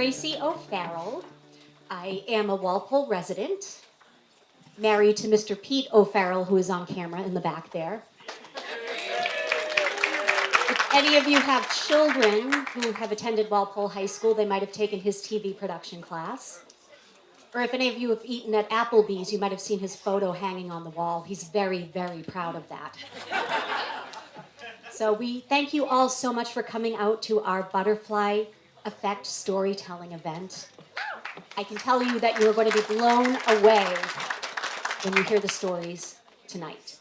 Tracy O'Farrell. I am a Walpole resident, married to Mr. Pete O'Farrell, who is on camera in the back there. If any of you have children who have attended Walpole High School, they might have taken his TV production class. Or if any of you have eaten at Applebee's, you might have seen his photo hanging on the wall. He's very, very proud of that. So we thank you all so much for coming out to our Butterfly Effect storytelling event. I can tell you that you're going to be blown away when you hear the stories tonight.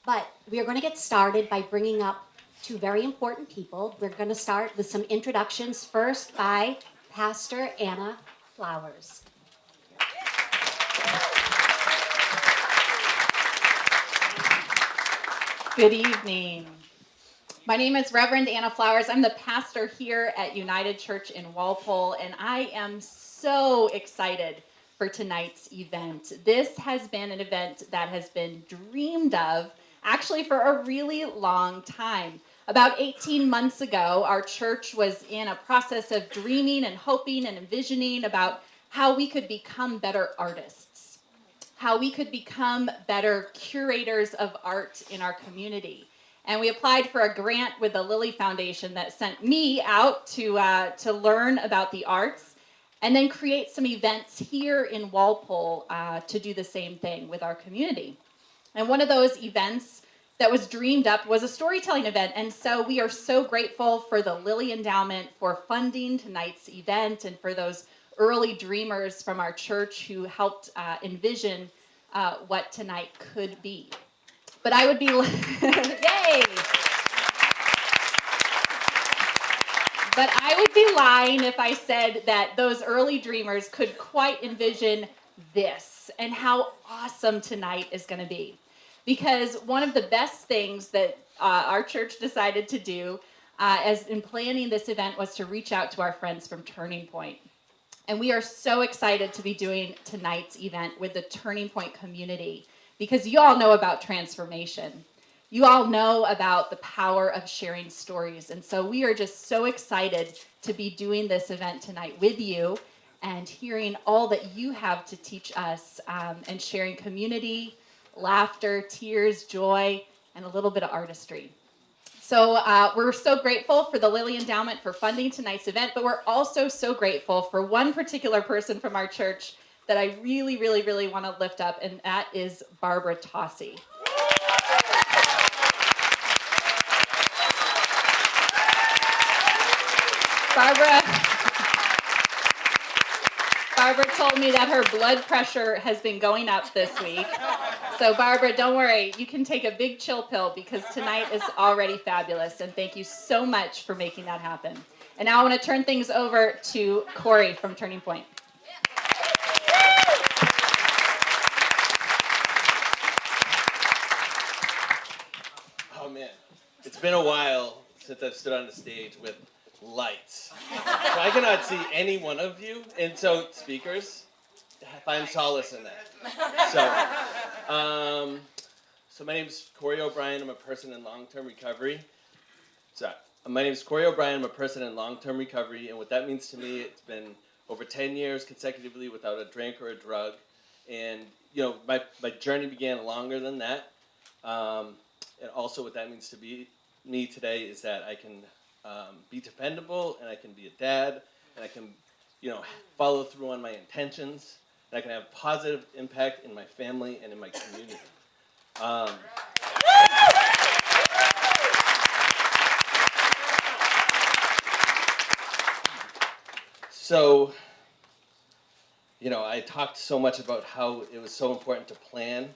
But we are going to get started by bringing up two very important people. We're going to start with some introductions, first by Pastor Anna Flowers. Good evening. My name is Reverend Anna Flowers. I'm the pastor here at United Church in Walpole, and I am so excited for tonight's event. This has been an event that has been dreamed of actually for a really long time. About 18 months ago, our church was in a process of dreaming and hoping and envisioning about how we could become better artists, how we could become better curators of art in our community. And we applied for a grant with the Lilly Foundation that sent me out to learn about the arts and then create some events here in Walpole to do the same thing with our community. And one of those events that was dreamed up was a storytelling event. And so we are so grateful for the Lilly Endowment for funding tonight's event and for those early dreamers from our church who helped envision what tonight could be. But I would be, yay! But I would be lying if I said that those early dreamers could quite envision this and how awesome tonight is going to be. Because one of the best things that our church decided to do as in planning this event was to reach out to our friends from Turning Point. And we are so excited to be doing tonight's event with the Turning Point community because you all know about transformation. You all know about the power of sharing stories. And so we are just so excited to be doing this event tonight with you and hearing all that you have to teach us and sharing community, laughter, tears, joy, and a little bit of artistry. So we're so grateful for the Lilly Endowment for funding tonight's event, but we're also so grateful for one particular person from our church that I really, really, really want to lift up, and that is Barbara Tossi. Barbara told me that her blood pressure has been going up this week. So Barbara, don't worry, you can take a big chill pill because tonight is already fabulous. And thank you so much for making that happen. And now I want to turn things over to Corey from Turning Point. Oh man, it's been a while since I've stood on the stage with lights. So I cannot see any one of you, and so speakers, find solace in that. So my name is Corey O'Brien. I'm a person in long-term recovery. My name is Corey O'Brien. I'm a person in long-term recovery, and what that means to me, it's been over 10 years consecutively without a drink or a drug, and my journey began longer than that. And also what that means to be me today is that I can be dependable, and I can be a dad, and I can, follow through on my intentions, and I can have positive impact in my family and in my community. So, I talked so much about how it was so important to plan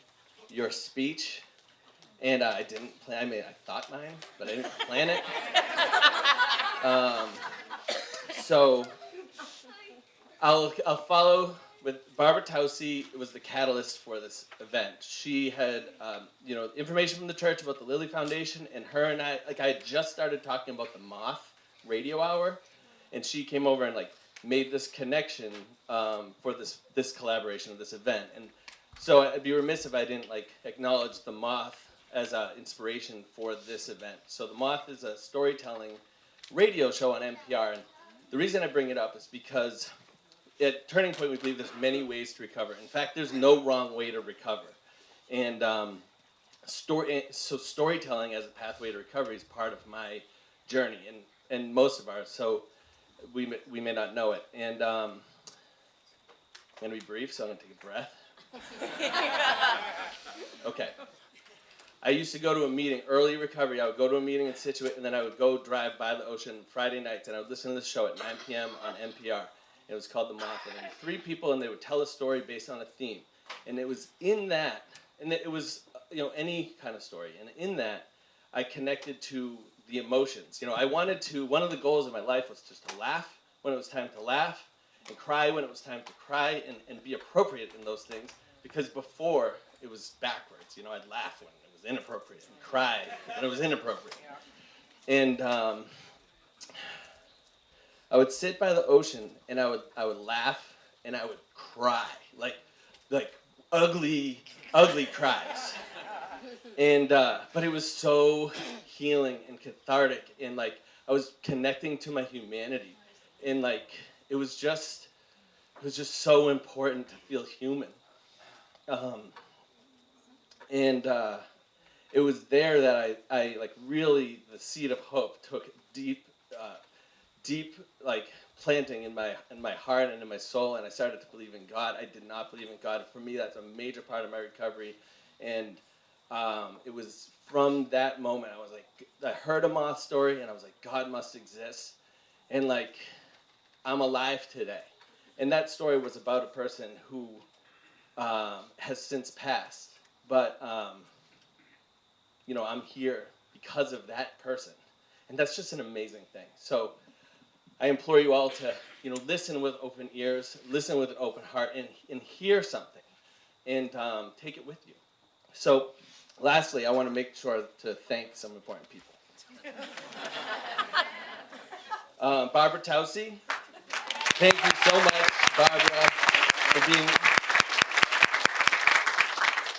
your speech. And I didn't plan. I thought mine, but I didn't plan it. So I'll follow with Barbara Tossi. It was the catalyst for this event. She had, information from the church about the Lilly Foundation, and her and I had just started talking about the Moth Radio Hour, and she came over and made this connection for this collaboration of this event. And so I'd be remiss if I didn't acknowledge the Moth as an inspiration for this event. So the Moth is a storytelling radio show on NPR, and the reason I bring it up is because at Turning Point, we believe there's many ways to recover. In fact, there's no wrong way to recover. And storytelling as a pathway to recovery is part of my journey, and most of ours. So we may not know it. And I'm going to be brief, so I'm going to take a breath. Okay. I used to go to a meeting, early recovery. I would go to a meeting in Scituate, and then I would go drive by the ocean Friday nights, and I would listen to the show at 9 p.m. on NPR. It was called The Moth, and there were 3 people, and they would tell a story based on a theme. And it was in that, and it was, any kind of story. And in that, I connected to the emotions. I wanted to, one of the goals of my life was just to laugh when it was time to laugh, and cry when it was time to cry, and be appropriate in those things. Because before, it was backwards. I'd laugh when it was inappropriate, and cry when it was inappropriate. And I would sit by the ocean, and I would laugh, and I would cry, like ugly cries. And but it was so healing and cathartic, and I was connecting to my humanity, and it was just so important to feel human. It was there that I really, the seed of hope took deep planting in my heart and in my soul, and I started to believe in God. I did not believe in God. For me, that's a major part of my recovery, and it was from that moment I heard a moth story, and I was like, God must exist, and I'm alive today. And that story was about a person who has since passed, but I'm here because of that person, and that's just an amazing thing. So I implore you all to listen with open ears, listen with an open heart, and hear something, and take it with you. So lastly, I want to make sure to thank some important people. Barbara Tausi, thank you so much, Barbara,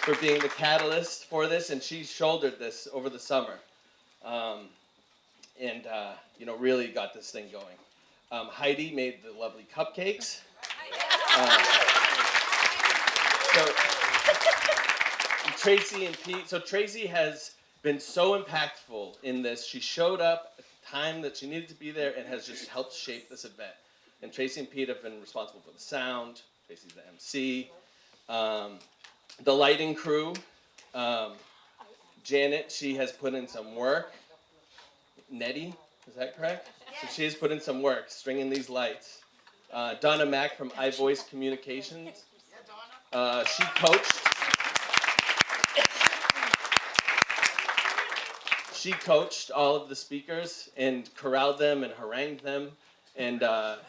for being the catalyst for this, and she shouldered this over the summer, and really got this thing going. Heidi made the lovely cupcakes. So Tracy and Pete. So Tracy has been so impactful in this. She showed up at the time that she needed to be there and has just helped shape this event. And Tracy and Pete have been responsible for the sound. Tracy's the MC. The lighting crew. Janet, she has put in some work. Nettie, is that correct? So she has put in some work stringing these lights. Donna Mack from iVoice Communications. She coached. She coached all of the speakers and corralled them and harangued them. And, the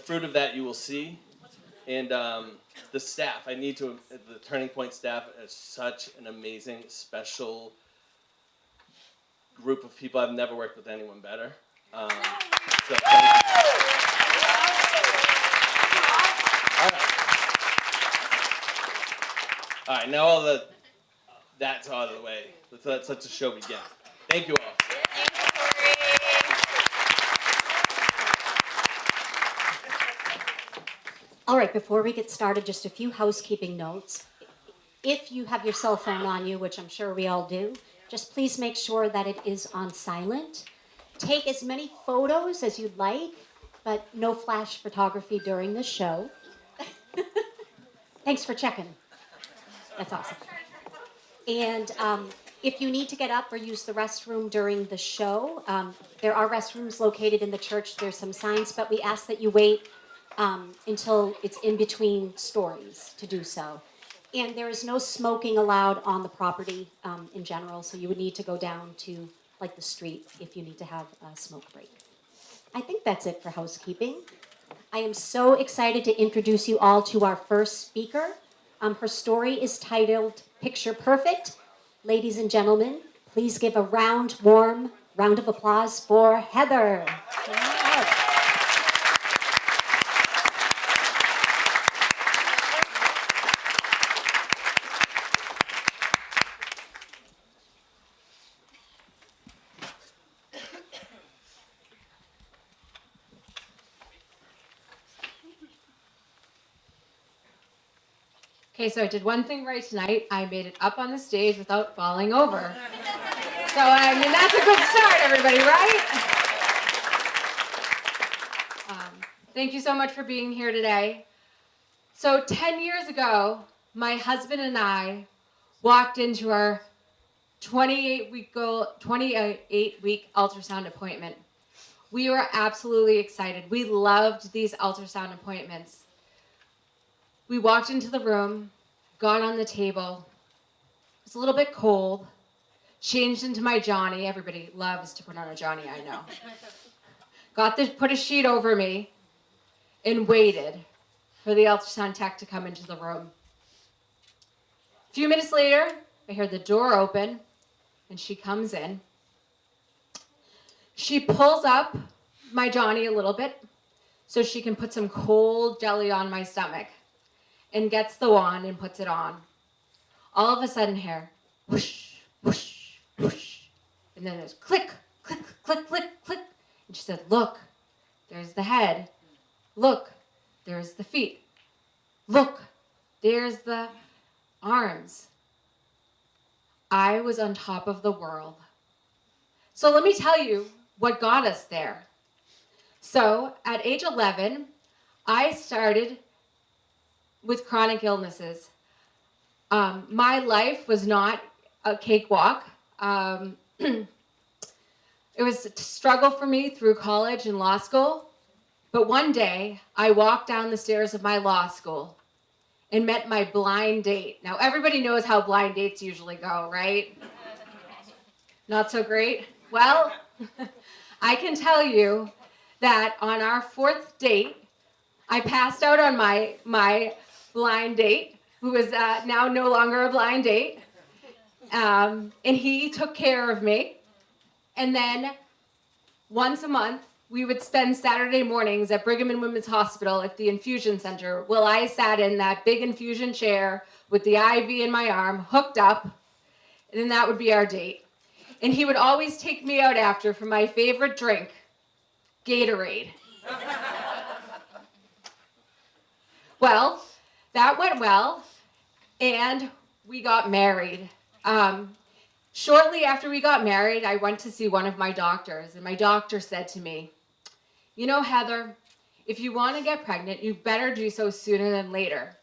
fruit of that you will see. And the staff, the Turning Point staff is such an amazing, special group of people. I've never worked with anyone better. So thank you. All right, now that's out of the way. Let's let the show begin. Thank you all. All right, before we get started, just a few housekeeping notes. If you have your cell phone on you, which I'm sure we all do, just please make sure that it is on silent. Take as many photos as you'd like, but no flash photography during the show. Thanks for checking. That's awesome. And if you need to get up or use the restroom during the show, there are restrooms located in the church. There's some signs, but we ask that you wait until it's in between stories to do so. And there is no smoking allowed on the property in general, so you would need to go down to the street if you need to have a smoke break. I think that's it for housekeeping. I am so excited to introduce you all to our first speaker. Her story is titled Picture Perfect. Ladies and gentlemen, please give a warm round of applause for Heather. Okay, so I did one thing right tonight. I made it up on the stage without falling over. So, I mean, that's a good start, everybody, right? Thank you so much for being here today. So 10 years ago, my husband and I walked into our 28-week ultrasound appointment. We were absolutely excited. We loved these ultrasound appointments. We walked into the room, got on the table. It was a little bit cold. Changed into my Johnny. Everybody loves to put on a Johnny, I know. Put a sheet over me and waited for the ultrasound tech to come into the room. A few minutes later, I heard the door open and she comes in. She pulls up my Johnny a little bit so she can put some cold jelly on my stomach and gets the wand and puts it on. All of a sudden here, whoosh, whoosh, whoosh. And then there's click, click, click, click, click. And she said, look, there's the head. Look, there's the feet. Look, there's the arms. I was on top of the world. So let me tell you what got us there. So at age 11, I started with chronic illnesses. My life was not a cakewalk. It was a struggle for me through college and law school. But one day, I walked down the stairs of my law school and met my blind date. Now, everybody knows how blind dates usually go, right? Not so great? Well, I can tell you that on our fourth date, I passed out on my blind date, who is now no longer a blind date. And he took care of me. And then once a month, we would spend Saturday mornings at Brigham and Women's Hospital at the infusion center. Well, I sat in that big infusion chair with the IV in my arm, hooked up, and then that would be our date. And he would always take me out after for my favorite drink, Gatorade. Well, that went well, and we got married. Shortly after we got married, I went to see one of my doctors, and my doctor said to me, you know, Heather, if you want to get pregnant, you better do so sooner than later.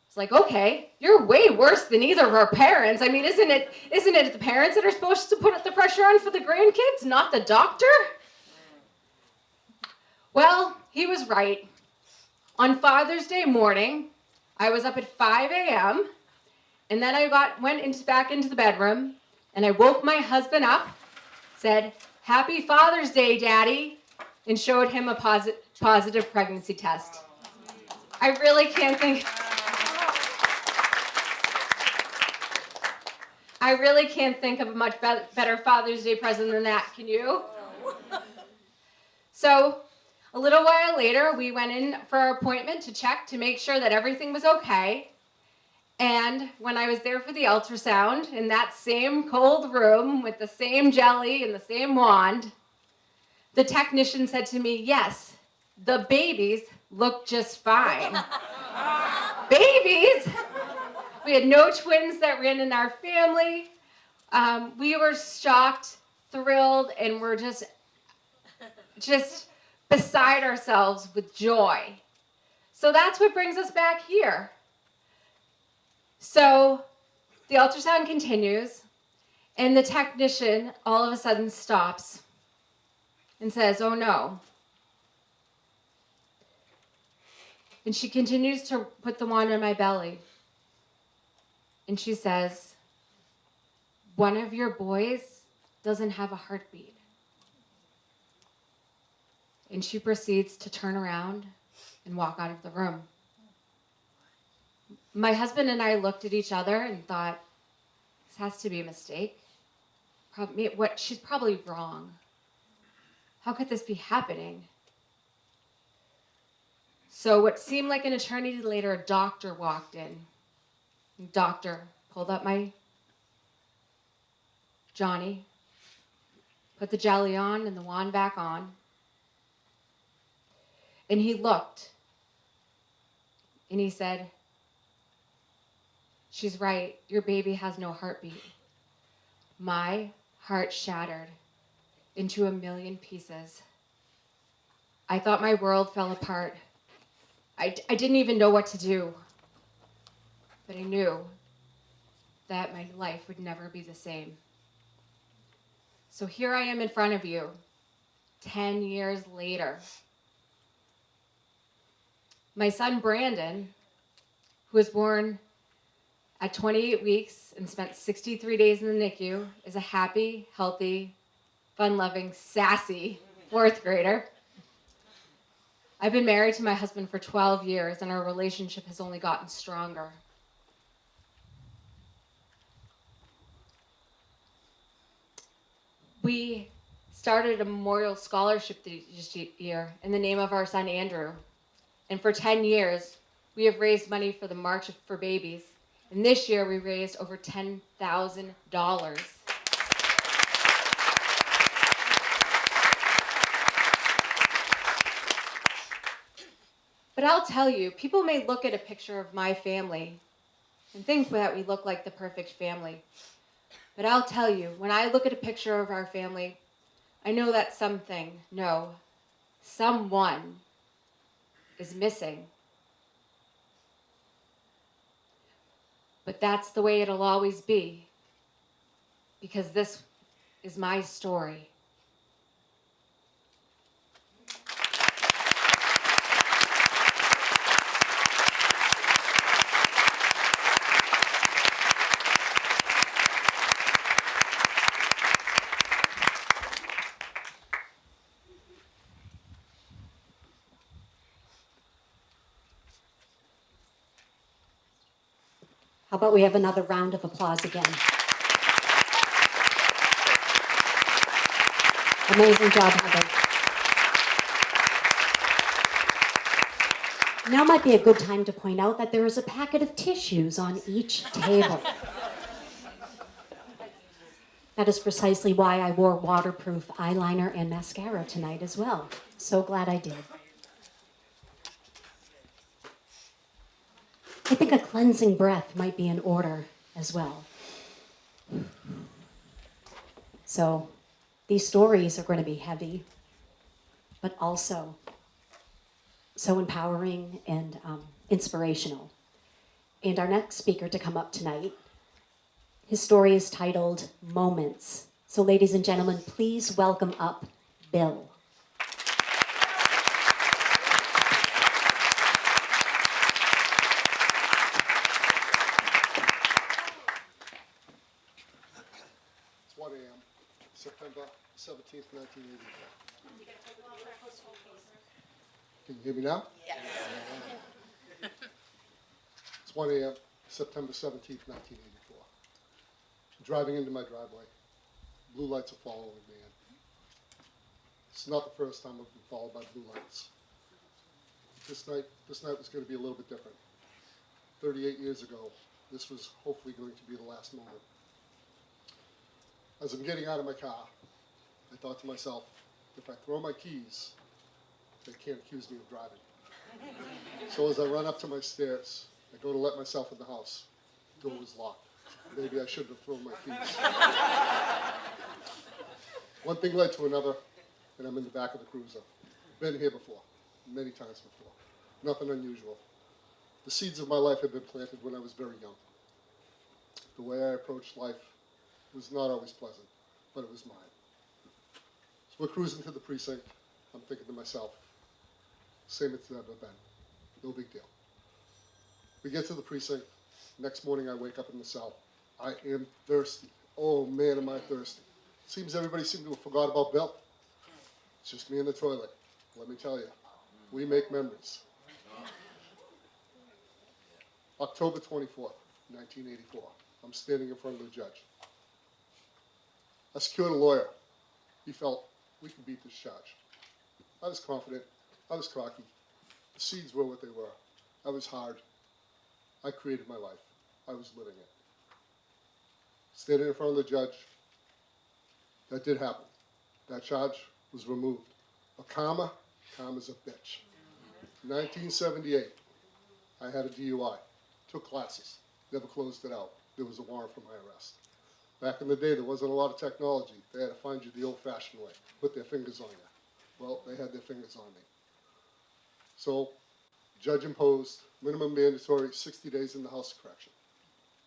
It's like, okay, you're way worse than either of our parents. I mean, isn't it the parents that are supposed to put the pressure on for the grandkids, not the doctor? Well, he was right. On Father's Day morning, I was up at 5 a.m., and then I went back into the bedroom, and I woke my husband up, said, Happy Father's Day, Daddy, and showed him a positive pregnancy test. I really can't think of a much better Father's Day present than that, can you? So, a little while later, we went in for our appointment to check to make sure that everything was okay. And when I was there for the ultrasound, in that same cold room with the same jelly and the same wand, the technician said to me, yes, the babies look just fine. Babies? We had no twins that ran in our family. We were shocked, thrilled, and we're just beside ourselves with joy. So that's what brings us back here. So the ultrasound continues, and the technician all of a sudden stops and says, oh no. And she continues to put the wand on my belly. And she says, one of your boys doesn't have a heartbeat. And she proceeds to turn around and walk out of the room. My husband and I looked at each other and thought, this has to be a mistake. She's probably wrong. How could this be happening? So what seemed like an eternity later, a doctor walked in. The doctor pulled up my Johnny, put the jelly on and the wand back on. And he looked. And he said, She's right. Your baby has no heartbeat. My heart shattered into a million pieces. I thought my world fell apart. I didn't even know what to do. But I knew that my life would never be the same. So here I am in front of you, 10 years later. My son Brandon, who was born at 28 weeks and spent 63 days in the NICU, is a happy, healthy, fun-loving, sassy fourth grader. I've been married to my husband for 12 years, and our relationship has only gotten stronger. We started a memorial scholarship this year in the name of our son Andrew. And for 10 years, we have raised money for the March for Babies. And this year, we raised over $10,000. But I'll tell you, people may look at a picture of my family and think that we look like the perfect family. But I'll tell you, when I look at a picture of our family, I know that someone is missing. But that's the way it'll always be, because this is my story. How about we have another round of applause again? Amazing job, Heather. Now might be a good time to point out that there is a packet of tissues on each table. That is precisely why I wore waterproof eyeliner and mascara tonight as well. So glad I did. I think a cleansing breath might be in order as well. So these stories are going to be heavy, but also so empowering and inspirational. And our next speaker to come up tonight, his story is titled Moments. So ladies and gentlemen, please welcome up Bill. It's 1 a.m., September 17th, 1984. Can you hear me now? Yes. It's 1 a.m., September 17th, 1984. I'm driving into my driveway. Blue lights are following me in. It's not the first time I've been followed by blue lights. This night was going to be a little bit different. 38 years ago, this was hopefully going to be the last moment. As I'm getting out of my car, I thought to myself, if I throw my keys, they can't accuse me of driving. So as I run up to my stairs, I go to let myself in the house. The door was locked. Maybe I shouldn't have thrown my keys. One thing led to another, and I'm in the back of the cruiser. Been here before, many times before. Nothing unusual. The seeds of my life had been planted when I was very young. The way I approached life was not always pleasant, but it was mine. So we're cruising to the precinct. I'm thinking to myself, same it's ever been. No big deal. We get to the precinct. Next morning I wake up in the cell. I am thirsty. Oh man, am I thirsty. Seems everybody seemed to have forgot about Bill. It's just me in the toilet. Let me tell you, we make memories. October 24th, 1984. I'm standing in front of the judge. I secured a lawyer. He felt we could beat this charge. I was confident. I was cocky. The seeds were what they were. I was hard. I created my life. I was living it. Standing in front of the judge, that did happen. That charge was removed. A comma's a bitch. 1978, I had a DUI. Took classes. Never closed it out. There was a warrant for my arrest. Back in the day, there wasn't a lot of technology. They had to find you the old-fashioned way, put their fingers on you. Well, they had their fingers on me. So, judge imposed minimum mandatory 60 days in the house of correction.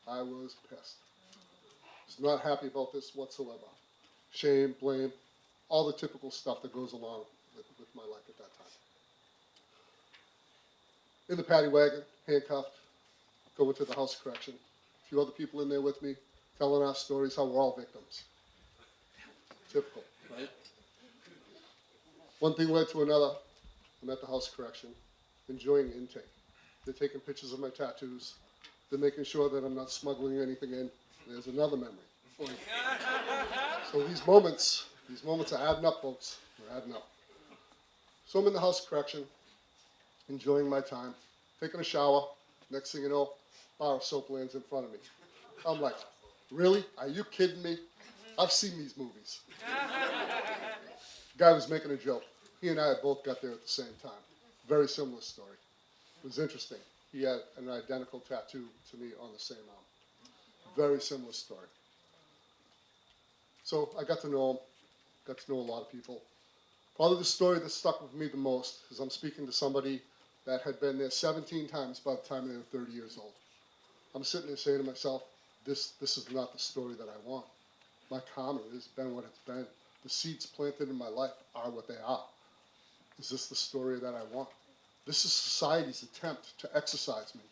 I was pissed. Was not happy about this whatsoever. Shame, blame, all the typical stuff that goes along with my life at that time. In the paddy wagon, handcuffed, going to the house of correction. A few other people in there with me, telling our stories how we're all victims. Typical, right? One thing led to another. I'm at the house of correction, enjoying intake. They're taking pictures of my tattoos. They're making sure that I'm not smuggling anything in. There's another memory. So these moments are adding up, folks. They're adding up. So I'm in the house of correction, enjoying my time, taking a shower. Next thing you know, a bar of soap lands in front of me. I'm like, really? Are you kidding me? I've seen these movies. Guy was making a joke. He and I both got there at the same time. Very similar story. It was interesting. He had an identical tattoo to me on the same arm. Very similar story. So I got to know him, got to know a lot of people. Probably the story that stuck with me the most is I'm speaking to somebody that had been there 17 times by the time they were 30 years old. I'm sitting there saying to myself, this is not the story that I want. My karma has been what it's been. The seeds planted in my life are what they are. Is this the story that I want? This is society's attempt to exorcise me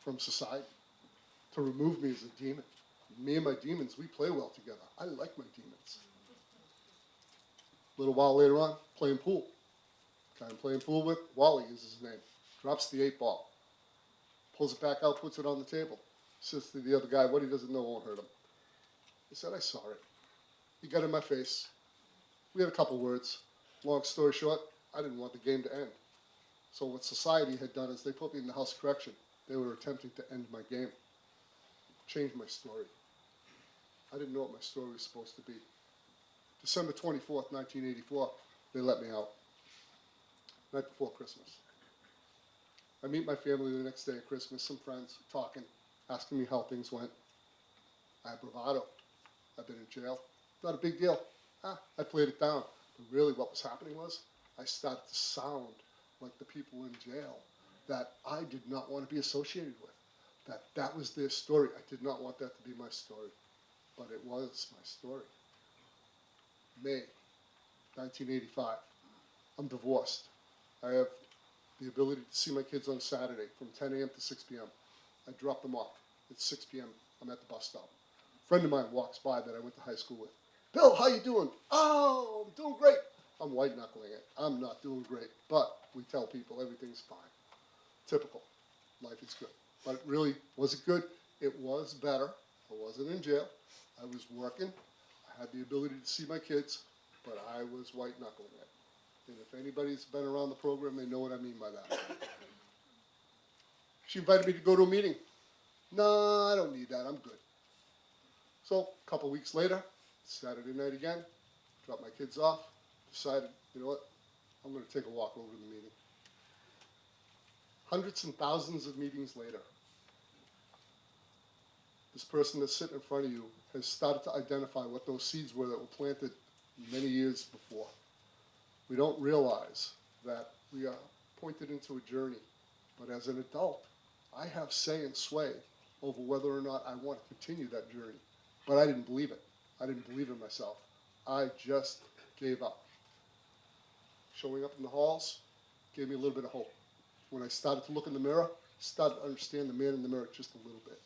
from society, to remove me as a demon. Me and my demons, we play well together. I like my demons. A little while later on, playing pool. Guy I'm playing pool with, Wally is his name. Drops the 8-ball. Pulls it back out, puts it on the table. Says to the other guy, what he doesn't know won't hurt him. He said, I saw it. He got in my face. We had a couple words. Long story short, I didn't want the game to end. So what society had done is they put me in the house of correction. They were attempting to end my game. Change my story. I didn't know what my story was supposed to be. December 24th, 1984, they let me out. Night before Christmas. I meet my family the next day at Christmas, some friends talking, asking me how things went. I have bravado. I've been in jail. Not a big deal. I played it down. But really what was happening was I started to sound like the people in jail that I did not want to be associated with. That was their story. I did not want that to be my story. But it was my story. May 1985. I'm divorced. I have the ability to see my kids on Saturday from 10 a.m. to 6 p.m. I drop them off. It's 6 p.m. I'm at the bus stop. A friend of mine walks by that I went to high school with. Bill, how you doing? Oh, I'm doing great. I'm white-knuckling it. I'm not doing great. But we tell people everything's fine. Typical. Life is good. But really, was it good? It was better. I wasn't in jail. I was working. I had the ability to see my kids, but I was white-knuckling it. And if anybody's been around the program, they know what I mean by that. She invited me to go to a meeting. No, I don't need that. I'm good. So a couple weeks later, Saturday night again, dropped my kids off, decided, you know what, I'm going to take a walk over to the meeting. Hundreds and thousands of meetings later, this person that's sitting in front of you has started to identify what those seeds were that were planted many years before. We don't realize that we are pointed into a journey, but as an adult, I have say and sway over whether or not I want to continue that journey. But I didn't believe it. I didn't believe in myself. I just gave up. Showing up in the halls gave me a little bit of hope. When I started to look in the mirror, started to understand the man in the mirror just a little bit.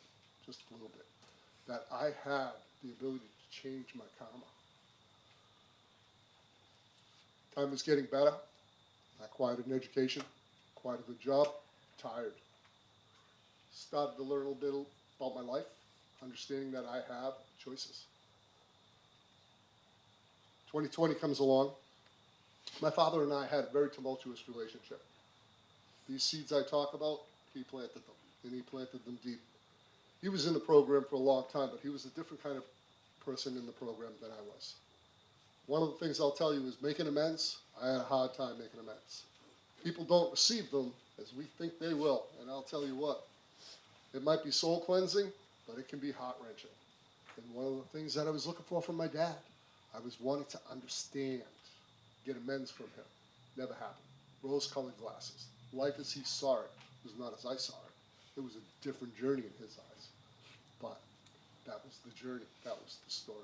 That I had the ability to change my karma. Time was getting better. I acquired an education, acquired a good job, tired. Started to learn a little bit about my life, understanding that I have choices. 2020 comes along. My father and I had a very tumultuous relationship. These seeds I talk about, he planted them, and he planted them deep. He was in the program for a long time, but he was a different kind of person in the program than I was. One of the things I'll tell you is making amends. I had a hard time making amends. People don't receive them as we think they will, and I'll tell you what, It might be soul cleansing, but it can be heart wrenching. And one of the things that I was looking for from my dad, I was wanting to understand, get amends from him. Never happened. Rose-colored glasses. Life as he saw it was not as I saw it. It was a different journey in his eyes. But that was the journey. That was the story.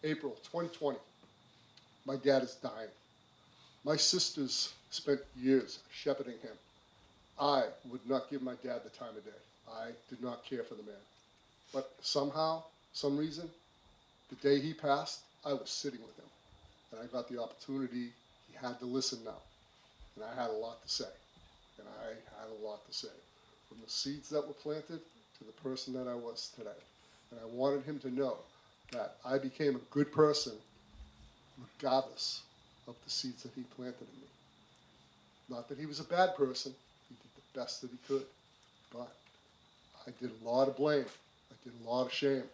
April 2020. My dad is dying. My sisters spent years shepherding him. I would not give my dad the time of day. I did not care for the man. But somehow, some reason, the day he passed, I was sitting with him. And I got the opportunity. He had to listen now. And I had a lot to say. And I had a lot to say. From the seeds that were planted to the person that I was today. And I wanted him to know that I became a good person regardless of the seeds that he planted in me. Not that he was a bad person. He did the best that he could. But I did a lot of blame. I did a lot of shame.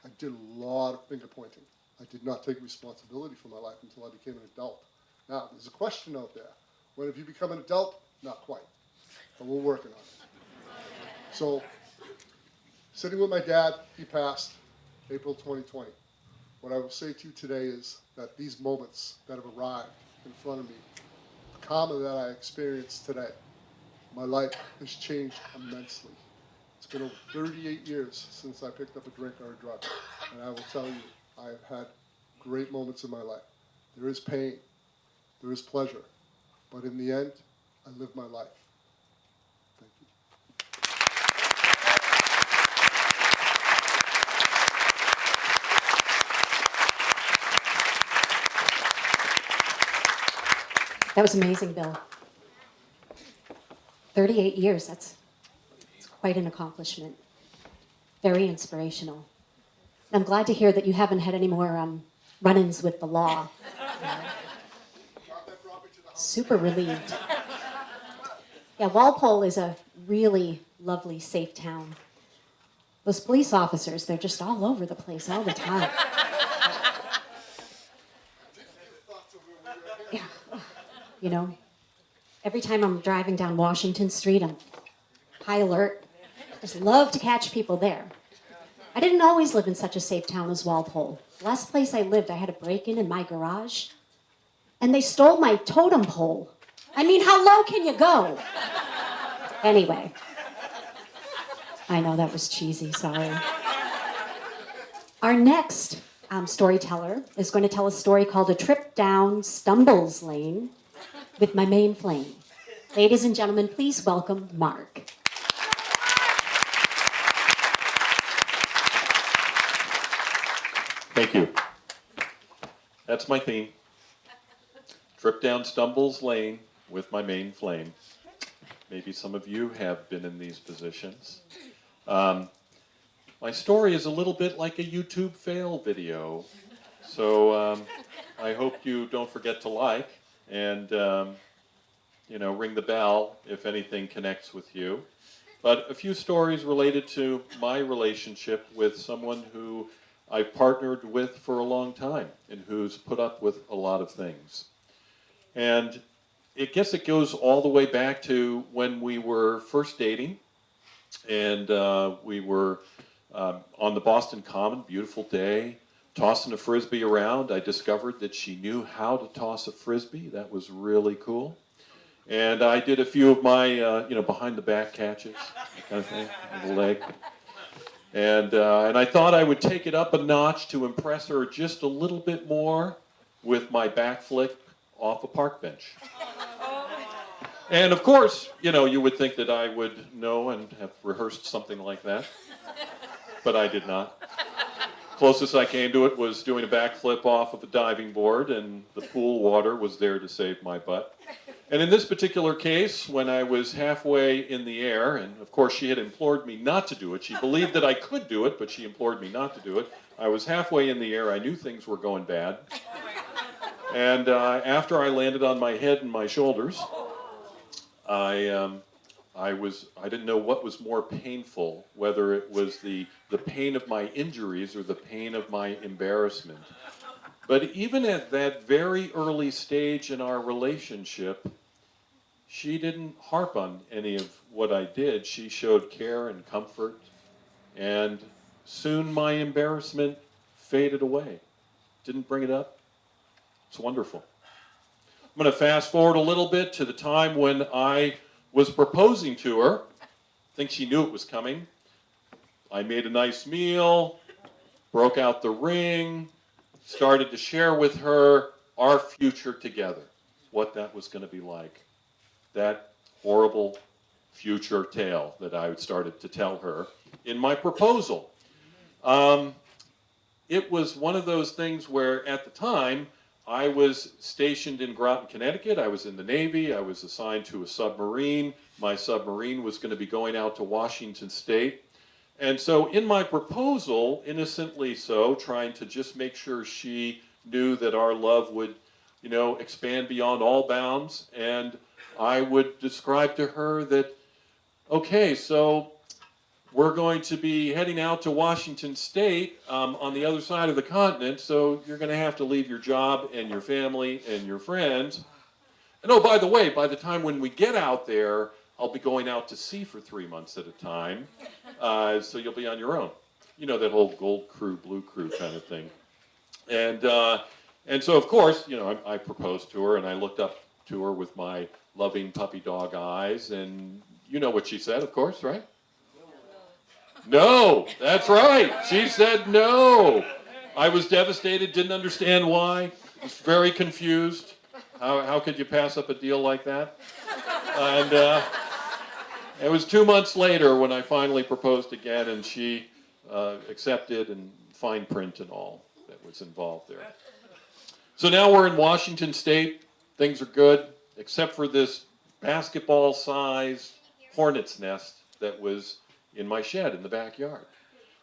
I did a lot of finger pointing. I did not take responsibility for my life until I became an adult. Now, there's a question out there. When have you become an adult? Not quite. But we're working on it. So, sitting with my dad, he passed April 2020. What I will say to you today is that these moments that have arrived in front of me, the karma that I experienced today, my life has changed immensely. It's been over 38 years since I picked up a drink or a drug. And I will tell you, I have had great moments in my life. There is pain, there is pleasure, but in the end, I live my life. Thank you. That was amazing, Bill. 38 years, that's quite an accomplishment. Very inspirational. I'm glad to hear that you haven't had any more run-ins with the law. Super relieved. Yeah, Walpole is a really lovely, safe town. Those police officers, they're just all over the place all the time. Yeah. You know, every time I'm driving down Washington Street, I'm high alert. I just love to catch people there. I didn't always live in such a safe town as Walpole. The last place I lived, I had a break-in in my garage, and they stole my totem pole. I mean, how low can you go? Anyway, I know that was cheesy, sorry. Our next storyteller is going to tell a story called A Trip Down Stumbles Lane with My Main Flame. Ladies and gentlemen, please welcome Mark. Thank you. That's my theme. Trip down Stumbles Lane with my main flame. Maybe some of you have been in these positions. My story is a little bit like a YouTube fail video, so I hope you don't forget to like and ring the bell if anything connects with you. But a few stories related to my relationship with someone who I've partnered with for a long time and who's put up with a lot of things. And I guess it goes all the way back to when we were first dating, and we were on the Boston Common, beautiful day, tossing a Frisbee around. I discovered that she knew how to toss a Frisbee. That was really cool. And I did a few of my, behind the back catches, that kind of thing, with the leg. And I thought I would take it up a notch to impress her just a little bit more with my back flick off a park bench. And of course, you would think that I would know and have rehearsed something like that, but I did not. Closest I came to it was doing a backflip off of a diving board, and the pool water was there to save my butt. And in this particular case, when I was halfway in the air, and of course she had implored me not to do it, she believed that I could do it, but she implored me not to do it. I was halfway in the air, I knew things were going bad. And after I landed on my head and my shoulders, I didn't know what was more painful, whether it was the pain of my injuries or the pain of my embarrassment. But even at that very early stage in our relationship, she didn't harp on any of what I did. She showed care and comfort, and soon my embarrassment faded away. Didn't bring it up. It's wonderful. I'm going to fast forward a little bit to the time when I was proposing to her. I think she knew it was coming. I made a nice meal, broke out the ring, started to share with her our future together, what that was going to be like. That horrible future tale that I started to tell her in my proposal. It was one of those things where at the time I was stationed in Groton, Connecticut. I was in the Navy. I was assigned to a submarine. My submarine was going to be going out to Washington State. And so in my proposal, innocently so, trying to just make sure she knew that our love would, expand beyond all bounds, and I would describe to her that, okay, so we're going to be heading out to Washington State on the other side of the continent, so you're going to have to leave your job and your family and your friends. And oh, by the way, by the time when we get out there, I'll be going out to sea for 3 months at a time, so you'll be on your own. You know, that whole gold crew, blue crew kind of thing. And so, of course, I proposed to her, and I looked up to her with my loving puppy dog eyes, and you know what she said, of course, right? No, that's right. She said no. I was devastated, didn't understand why, was very confused. How could you pass up a deal like that? And it was 2 months later when I finally proposed again, and she accepted, and fine print and all that was involved there. So now we're in Washington State. Things are good, except for this basketball-sized hornet's nest that was in my shed in the backyard.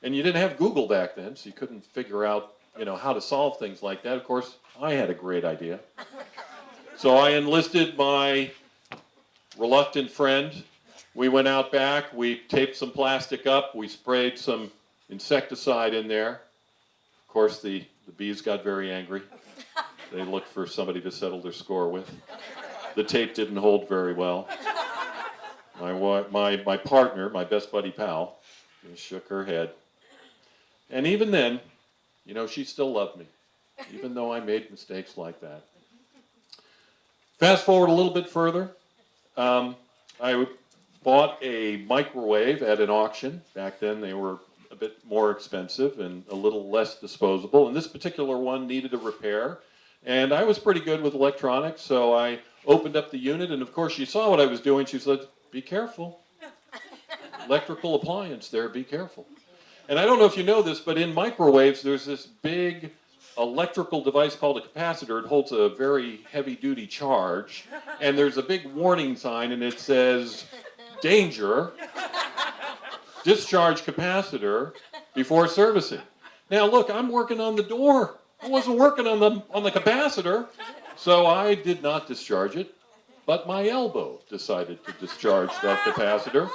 And you didn't have Google back then, so you couldn't figure out, how to solve things like that. Of course, I had a great idea. So I enlisted my reluctant friend. We went out back, we taped some plastic up, we sprayed some insecticide in there. Of course, the bees got very angry. They looked for somebody to settle their score with. The tape didn't hold very well. My partner, my best buddy pal, just shook her head. And even then, she still loved me, even though I made mistakes like that. Fast forward a little bit further. I bought a microwave at an auction. Back then they were a bit more expensive and a little less disposable. And this particular one needed a repair. And I was pretty good with electronics, so I opened up the unit, and of course she saw what I was doing. She said, "Be careful. Electrical appliance there, be careful." And I don't know if you know this, but in microwaves there's this big electrical device called a capacitor. It holds a very heavy-duty charge, and there's a big warning sign, and it says, "Danger, discharge capacitor before servicing." Now look, I'm working on the door. I wasn't working on the capacitor, so I did not discharge it, but my elbow decided to discharge that capacitor.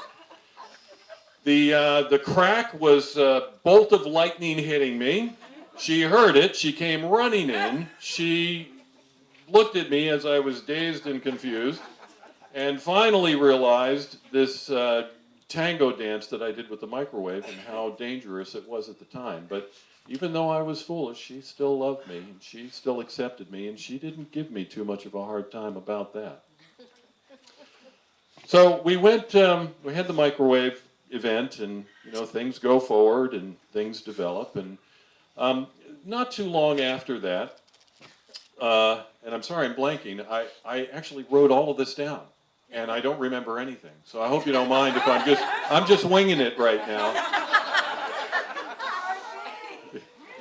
The crack was a bolt of lightning hitting me. She heard it. She came running in. She looked at me as I was dazed and confused, and finally realized this tango dance that I did with the microwave and how dangerous it was at the time. But even though I was foolish, she still loved me, and she still accepted me, and she didn't give me too much of a hard time about that. So we went, we had the microwave event, and things go forward and things develop, and not too long after that, and I'm sorry I'm blanking, I actually wrote all of this down, and I don't remember anything. So I hope you don't mind if I'm just winging it right now.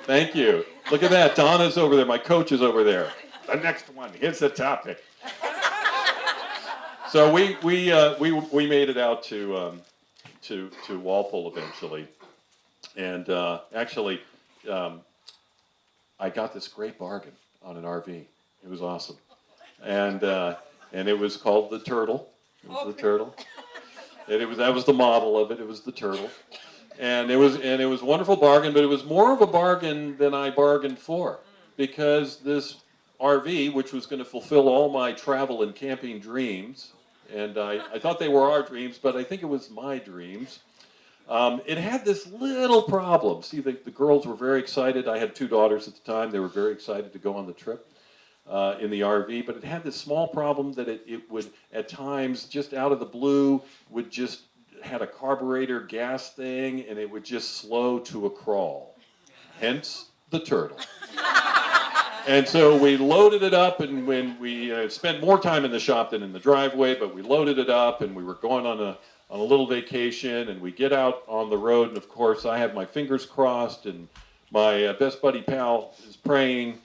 Thank you. Look at that. Donna's over there. My coach is over there. The next one. Here's the topic. So we made it out to Walpole eventually, and actually I got this great bargain on an RV. It was awesome, and it was called the Turtle. It was the Turtle. And that was the model of it. It was the Turtle. And it was a wonderful bargain, but it was more of a bargain than I bargained for, because this RV, which was going to fulfill all my travel and camping dreams, And I thought they were our dreams, but I think it was my dreams. It had this little problem. See, the girls were very excited. I had 2 daughters at the time. They were very excited to go on the trip in the RV, but it had this small problem that it would, at times, just out of the blue, would just had a carburetor gas thing, and it would just slow to a crawl. Hence, the turtle. And so we loaded it up, and when we spent more time in the shop than in the driveway, but we loaded it up, and we were going on a little vacation, and we get out on the road, and of course I have my fingers crossed, and my best buddy pal is praying,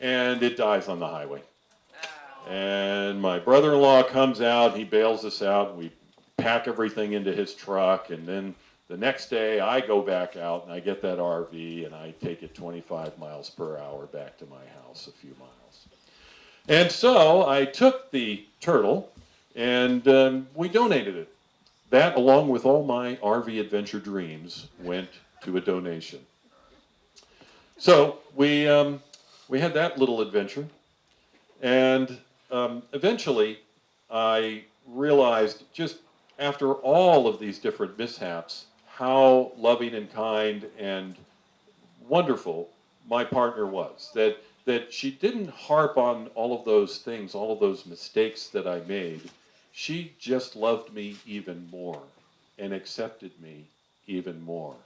and it dies on the highway. And my brother-in-law comes out, he bails us out, and we pack everything into his truck, and then the next day I go back out and I get that RV and I take it 25 miles per hour back to my house, a few miles. And so I took the turtle and we donated it. That, along with all my RV adventure dreams, went to a donation. So we had that little adventure, and eventually I realized, just after all of these different mishaps, how loving and kind and wonderful my partner was. That she didn't harp on all of those things, all of those mistakes that I made. She just loved me even more and accepted me even more.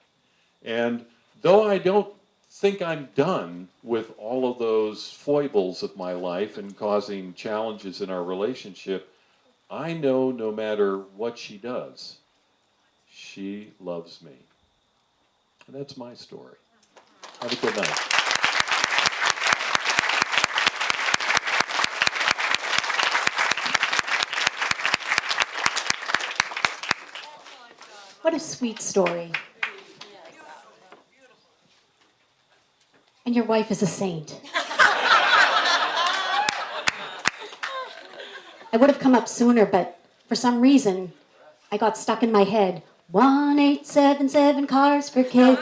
And though I don't think I'm done with all of those foibles of my life and causing challenges in our relationship, I know no matter what she does, she loves me. And that's my story. Have a good night. What a sweet story. And your wife is a saint. I would have come up sooner, but for some reason, I got stuck in my head. 1877 Cars for Kids.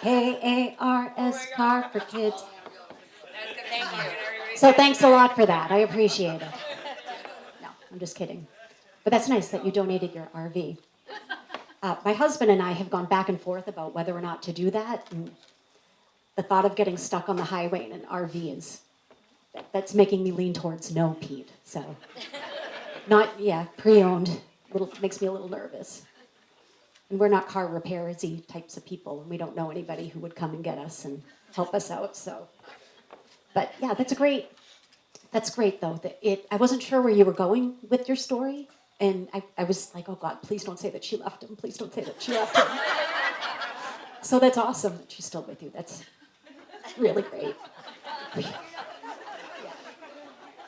KARS, Car for Kids. So thanks a lot for that. I appreciate it. No, I'm just kidding. But that's nice that you donated your RV. My husband and I have gone back and forth about whether or not to do that. And the thought of getting stuck on the highway in an RV that's making me lean towards no, Pete. So, pre-owned. Makes me a little nervous. And we're not car repair-y types of people, and we don't know anybody who would come and get us and help us out. So, but yeah, that's great though. I wasn't sure where you were going with your story, and I was like, oh God, please don't say that she left him. Please don't say that she left him. So that's awesome that she's still with you. That's really great. Yeah.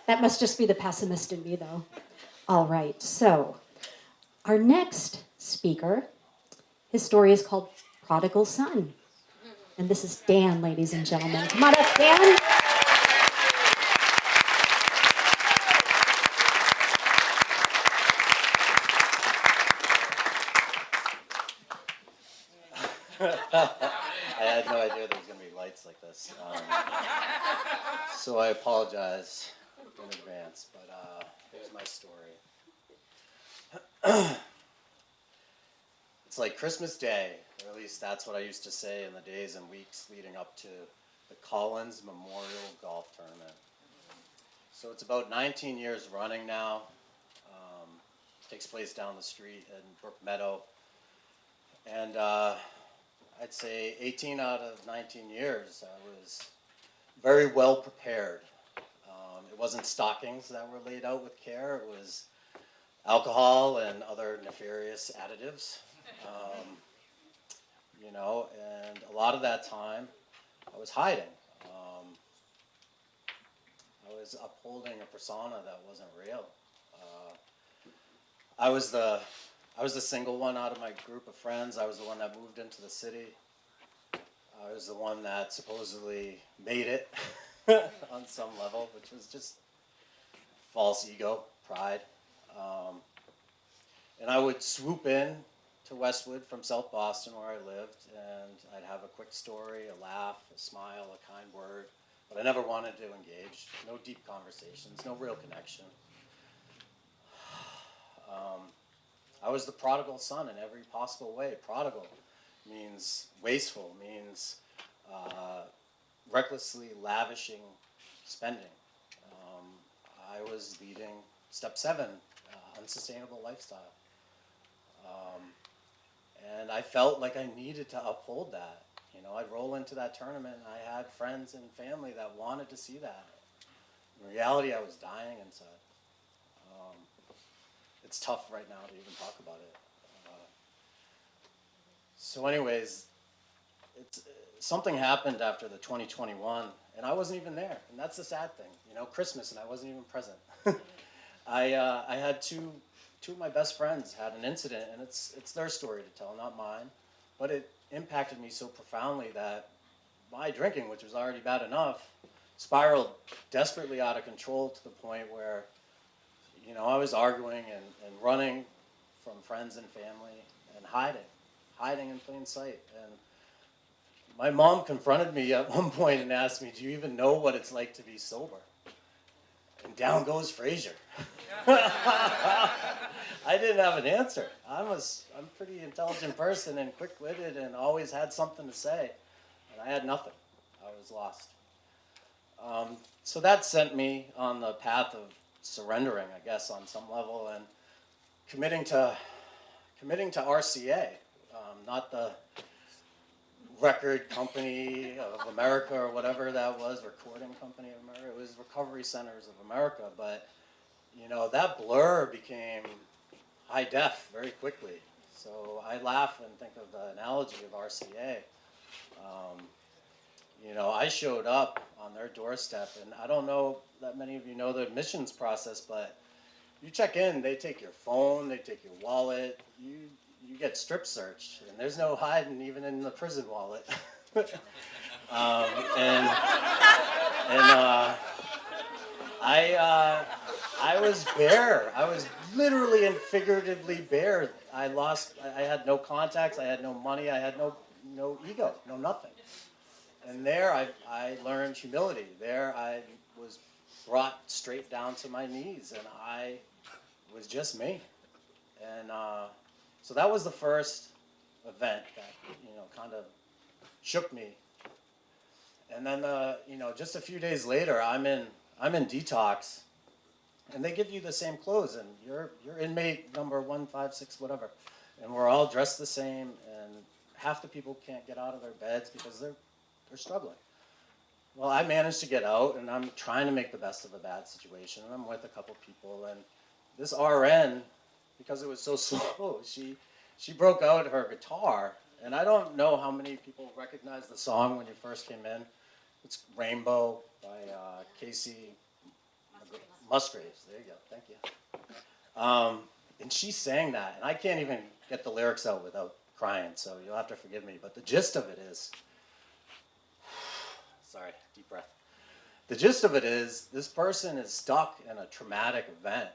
That must just be the pessimist in me, though. All right, so our next speaker, his story is called Prodigal Son. And this is Dan, ladies and gentlemen. Come on up, Dan. I had no idea there was going to be lights like this. So I apologize in advance, but here's my story. It's like Christmas Day, or at least that's what I used to say in the days and weeks leading up to the Collins Memorial Golf Tournament. So it's about 19 years running now. Takes place down the street in Brook Meadow. And I'd say 18 out of 19 years, I was very well prepared. It wasn't stockings that were laid out with care. It was alcohol and other nefarious additives. And a lot of that time I was hiding. I was upholding a persona that wasn't real. I was the single one out of my group of friends. I was the one that moved into the city. I was the one that supposedly made it on some level, which was just false ego, pride. And I would swoop in to Westwood from South Boston where I lived, and I'd have a quick story, a laugh, a smile, a kind word. But I never wanted to engage. No deep conversations, no real connection. I was the prodigal son in every possible way. Prodigal means wasteful, means recklessly lavishing spending. I was leading step 7, unsustainable lifestyle. And I felt like I needed to uphold that. You know, I'd roll into that tournament and I had friends and family that wanted to see that. In reality, I was dying inside. It's tough right now to even talk about it. So anyways, something happened after the 2021, and I wasn't even there. And that's the sad thing. You know, Christmas, and I wasn't even present. I had two of my best friends had an incident, and it's their story to tell, not mine. But it impacted me so profoundly that my drinking, which was already bad enough, spiraled desperately out of control to the point where, you know, I was arguing and running from friends and family and hiding in plain sight. And my mom confronted me at one point and asked me, "Do you even know what it's like to be sober?" And down goes Frazier. I didn't have an answer. I'm a pretty intelligent person and quick-witted and always had something to say. And I had nothing. I was lost. So that sent me on the path of surrendering, I guess, on some level, and committing to RCA, not the Record Company of America or whatever that was, Recording Company of America. It was Recovery Centers of America, but you know, that blur became high def very quickly. So I laugh and think of the analogy of RCA. You know, I showed up on their doorstep, and I don't know that many of you know the admissions process, but you check in, they take your phone, they take your wallet, you get strip searched, and there's no hiding even in the prison wallet. I was bare. I was literally and figuratively bare. I had no contacts, I had no money, I had no ego, no nothing. And there I learned humility. There I was brought straight down to my knees, and I was just me. And so that was the first event that, you know, kind of shook me. And then, you know, just a few days later, I'm in detox, and they give you the same clothes, and you're inmate number 156, whatever, and we're all dressed the same, and half the people can't get out of their beds because they're struggling. Well, I managed to get out, and I'm trying to make the best of a bad situation, and I'm with a couple people, and this RN, because it was so slow, she broke out her guitar, and I don't know how many people recognize the song when you first came in. It's Rainbow by Casey Musgraves. There you go. Thank you. And she sang that, and I can't even get the lyrics out without crying, so you'll have to forgive me. But the gist of it is, sorry, deep breath. The gist of it is, this person is stuck in a traumatic event,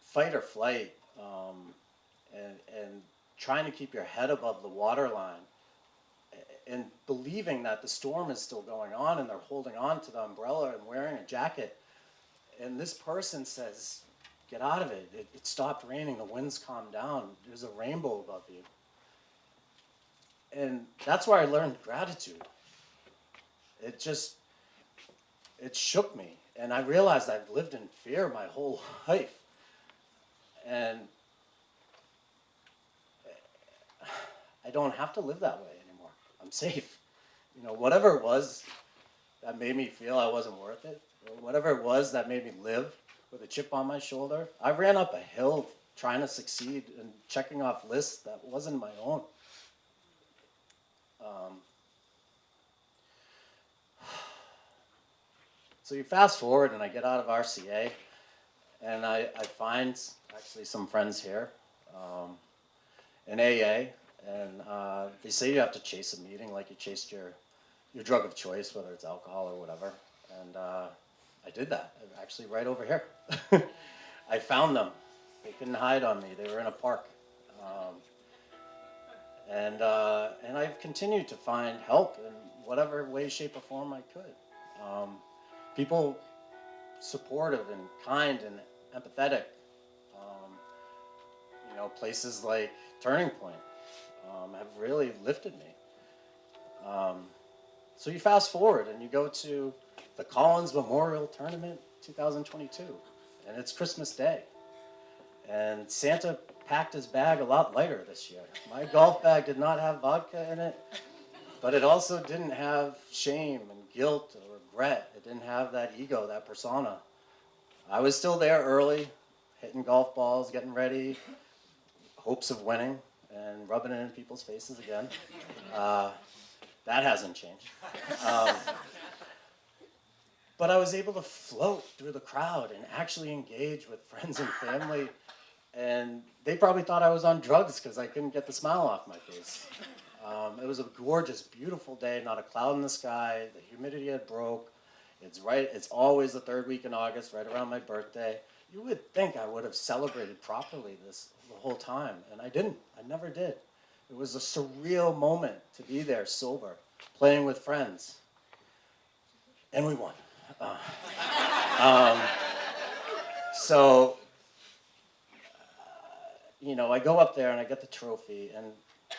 fight or flight, and trying to keep your head above the waterline, and believing that the storm is still going on, and they're holding on to the umbrella and wearing a jacket. And this person says, "Get out of it. It stopped raining. The wind's calmed down. There's a rainbow above you." And that's where I learned gratitude. It shook me. And I realized I've lived in fear my whole life. And I don't have to live that way anymore. I'm safe. You know, whatever it was that made me feel I wasn't worth it, or whatever it was that made me live with a chip on my shoulder, I ran up a hill trying to succeed and checking off lists that wasn't my own. So you fast forward, and I get out of RCA, and I find actually some friends here in AA, and they say you have to chase a meeting like you chased your drug of choice, whether it's alcohol or whatever. And I did that, actually right over here. I found them. They couldn't hide on me. They were in a park. And I've continued to find help in whatever way, shape, or form I could. People supportive and kind and empathetic. Places like Turning Point have really lifted me. So you fast forward and you go to the Collins Memorial Tournament 2022, and it's Christmas Day. And Santa packed his bag a lot lighter this year. My golf bag did not have vodka in it, but it also didn't have shame and guilt or regret. It didn't have that ego, that persona. I was still there early, hitting golf balls, getting ready, hopes of winning, and rubbing it in people's faces again. That hasn't changed. But I was able to float through the crowd and actually engage with friends and family. And they probably thought I was on drugs because I couldn't get the smile off my face. It was a gorgeous, beautiful day, not a cloud in the sky. The humidity had broke. It's always the third week in August, right around my birthday. You would think I would have celebrated properly the whole time, and I didn't. I never did. It was a surreal moment to be there sober, playing with friends. And we won. I go up there and I get the trophy, and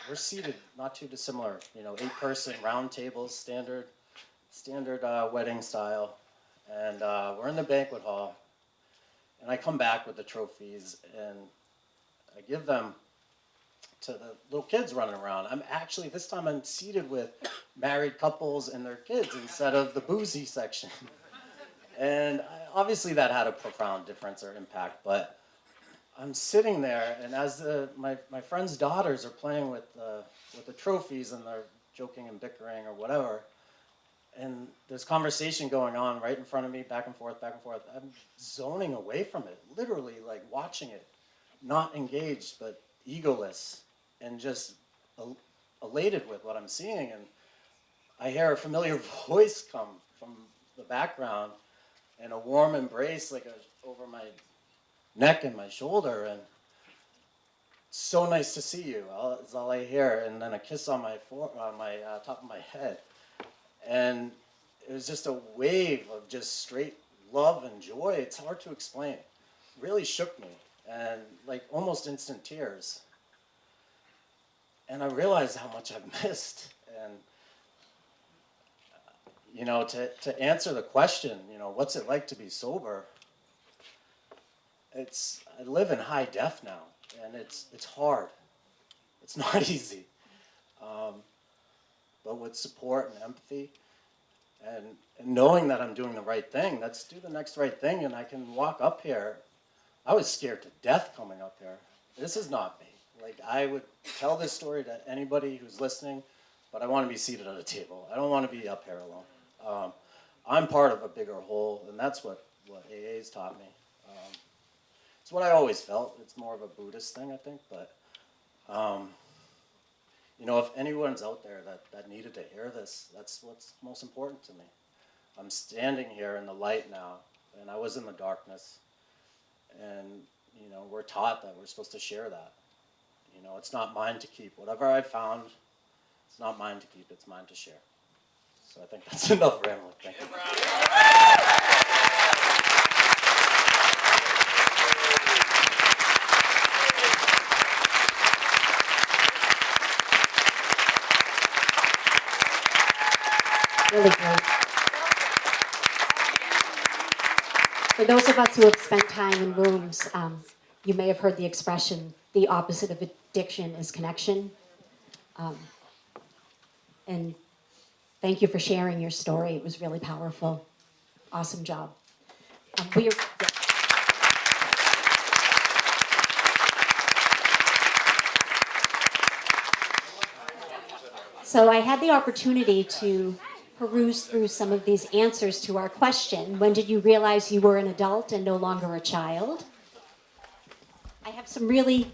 we're seated not too dissimilar, 8-person round tables, standard wedding style. And we're in the banquet hall, and I come back with the trophies, and I give them to the little kids running around. This time I'm seated with married couples and their kids instead of the boozy section. And obviously that had a profound difference or impact, but I'm sitting there, and as my friends' daughters are playing with the trophies, and they're joking and bickering or whatever, and there's conversation going on right in front of me, back and forth, I'm zoning away from it, literally like watching it, not engaged, but egoless, and just elated with what I'm seeing. And I hear a familiar voice come from the background, and a warm embrace over my neck and my shoulder, and so nice to see you, is all I hear, and then a kiss on my top of my head. And it was just a wave of just straight love and joy. It's hard to explain. It really shook me, and almost instant tears. And I realized how much I've missed. And to answer the question, what's it like to be sober? I live in high def now, and it's hard. It's not easy. But with support and empathy, and knowing that I'm doing the right thing, let's do the next right thing, and I can walk up here. I was scared to death coming up here. This is not me. I would tell this story to anybody who's listening, but I want to be seated at a table. I don't want to be up here alone. I'm part of a bigger whole, and that's what AA's taught me. It's what I always felt. It's more of a Buddhist thing, I think, but if anyone's out there that needed to hear this, that's what's most important to me. I'm standing here in the light now, and I was in the darkness, and we're taught that we're supposed to share that. It's not mine to keep. Whatever I found, it's not mine to keep, it's mine to share. So I think that's enough rambling. Thank you. Really great. For those of us who have spent time in rooms, you may have heard the expression, the opposite of addiction is connection. And thank you for sharing your story. It was really powerful. Awesome job. So I had the opportunity to peruse through some of these answers to our question, when did you realize you were an adult and no longer a child? I have some really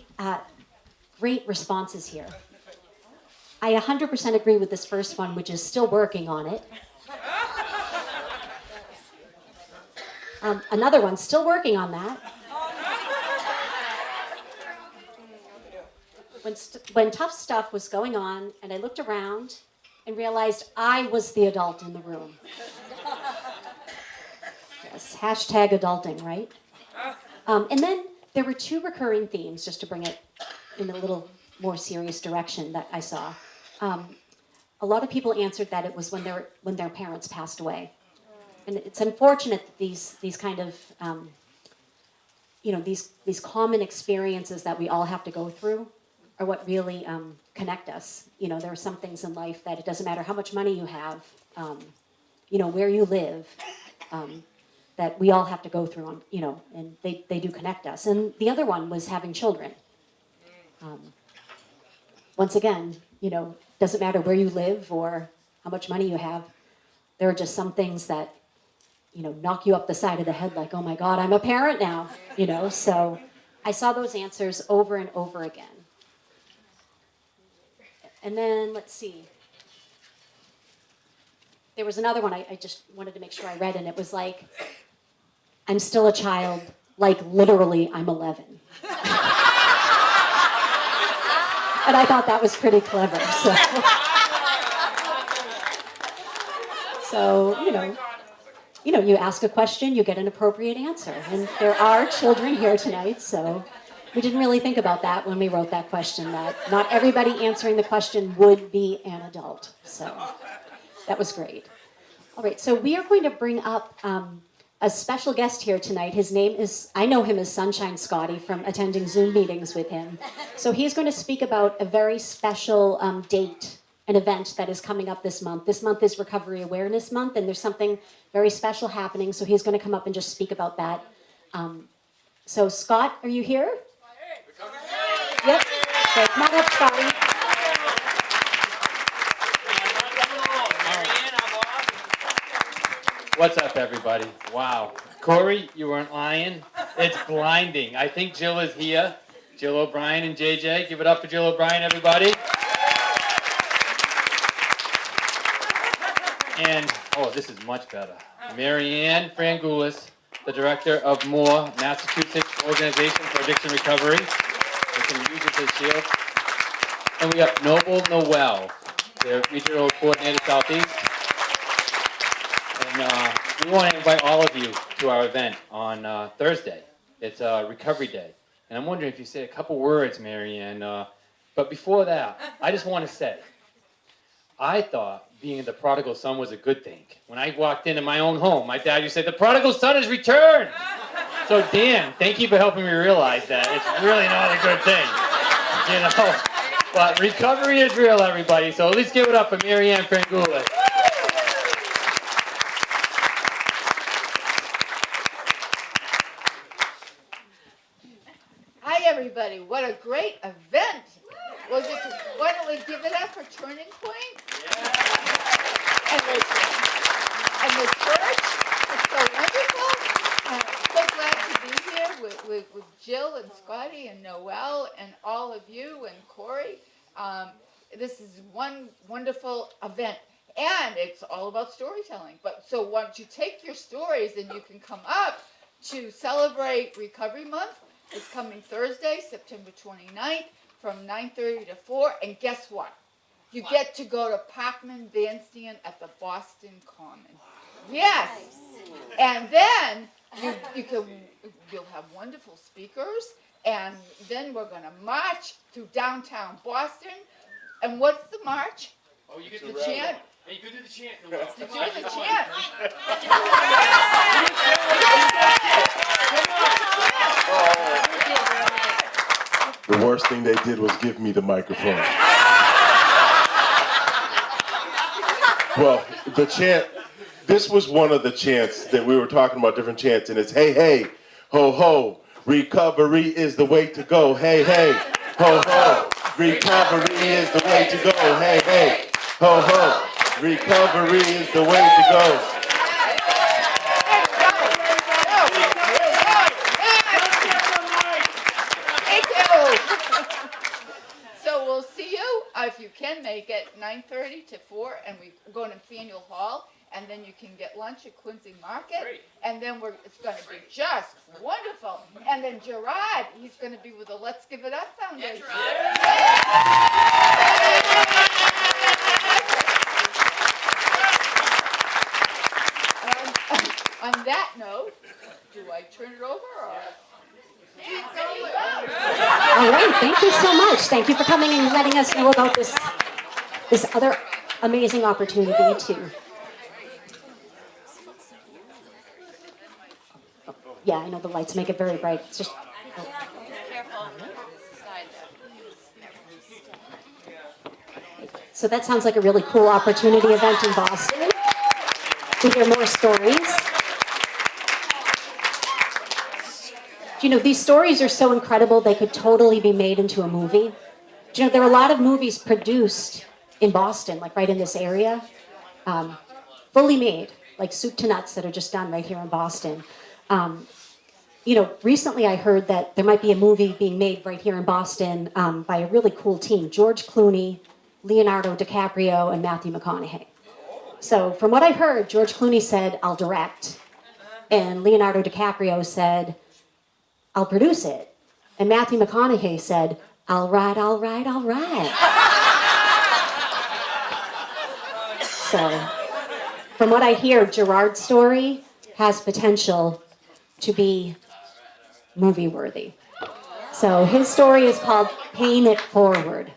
great responses here. I 100% agree with this first one, which is still working on it. Another one, still working on that. When tough stuff was going on, and I looked around and realized I was the adult in the room. Yes, hashtag adulting, right? And then there were two recurring themes, just to bring it in a little more serious direction that I saw. A lot of people answered that it was when their parents passed away, and it's unfortunate that these kind of these common experiences that we all have to go through are what really connect us. There are some things in life that it doesn't matter how much money you have, where you live, that we all have to go through and they do connect us. And the other one was having children. Once again, doesn't matter where you live or how much money you have, there are just some things that knock you up the side of the head like, oh my God, I'm a parent now, So I saw those answers over and over again. And then, let's see. There was another one I just wanted to make sure I read, and it was like, I'm still a child, like literally I'm 11. And I thought that was pretty clever. So you ask a question, you get an appropriate answer. And there are children here tonight, so we didn't really think about that when we wrote that question, that not everybody answering the question would be an adult. So that was great. All right, so we are going to bring up a special guest here tonight. His name is, I know him as Sunshine Scotty from attending Zoom meetings with him. So he's going to speak about a very special date, an event that is coming up this month. This month is Recovery Awareness Month, and there's something very special happening, so he's going to come up and just speak about that. So Scott, are you here? Yep. So come on up, Scotty. What's up, everybody? Wow. Corey, you weren't lying. It's blinding. I think Jill is here. Jill O'Brien and JJ. Give it up for Jill O'Brien, everybody. And, oh, this is much better. Marianne Frangoulis, the director of MORE, Massachusetts Organization for Addiction Recovery. We can use it as shield. And we have Noble Noel, the regional coordinator Southeast. And we want to invite all of you to our event on Thursday. It's Recovery Day. And I'm wondering if you say a couple words, Marianne. But before that, I just want to say, I thought being the prodigal son was a good thing. When I walked into my own home, my dad used to say, the prodigal son has returned. So Dan, thank you for helping me realize that. It's really not a good thing. But recovery is real, everybody. So at least give it up for Marianne Frangoulis. Hi, everybody. What a great event. Why don't we give it up for Turning Point? And the church is so wonderful. I'm so glad to be here with Jill and Scotty and Noel and all of you and Corey. This is one wonderful event. And it's all about storytelling. But so once you take your stories and you can come up to celebrate Recovery Month. It's coming Thursday, September 29th from 9:30 to 4. And guess what? You get to go to Parkman Bandstand at the Boston Common. Yes. And then you'll have wonderful speakers. And then we're going to march through downtown Boston. And what's the march? Oh, you get The chant. Hey, you can do the chant. Do the chant. The worst thing they did was give me the microphone. Well, the chant, this was one of the chants that we were talking about, different chants, and it's hey, hey, ho, ho, recovery is the way to go. Hey, hey, ho, ho, recovery is the way to go. Hey, hey, ho, ho, recovery is the way to go. So we'll see you, if you can make it, 9:30 to 4, and we go to Faneuil Hall, and then you can get lunch at Quincy Market, Great. and then it's going to be just wonderful. And then Gerard, he's going to be with the Let's Give It Up Foundation. On that note, do I turn it over? Or? All right, thank you so much. Thank you for coming and letting us know about this other amazing opportunity too. Yeah, I know the lights make it very bright. It's just. So that sounds like a really cool opportunity event in Boston to hear more stories. You know, these stories are so incredible, they could totally be made into a movie. You know, there are a lot of movies produced in Boston, like right in this area, fully made, like soup to nuts that are just done right here in Boston. You know, recently I heard that there might be a movie being made right here in Boston by a really cool team, George Clooney, Leonardo DiCaprio, and Matthew McConaughey. So from what I heard, George Clooney said, I'll direct. And Leonardo DiCaprio said, I'll produce it. And Matthew McConaughey said, all right, all right, all right. So, from what I hear, Gerard's story has potential to be movie worthy. So his story is called Paying It Forward.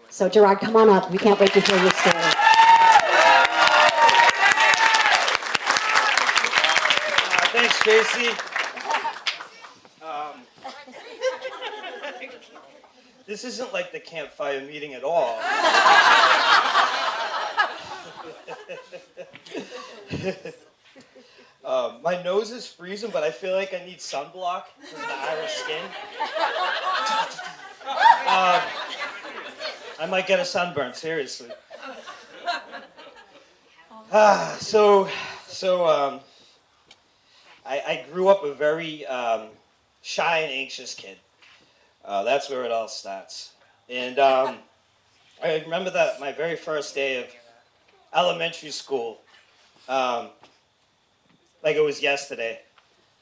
So Gerard, come on up. We can't wait to hear your story. Thanks, Tracy. This isn't like the campfire meeting at all. My nose is freezing, but I feel like I need sunblock because of the Irish skin. I might get a sunburn, seriously. I grew up a very shy and anxious kid. That's where it all starts. And I remember that my very first day of elementary school, like it was yesterday.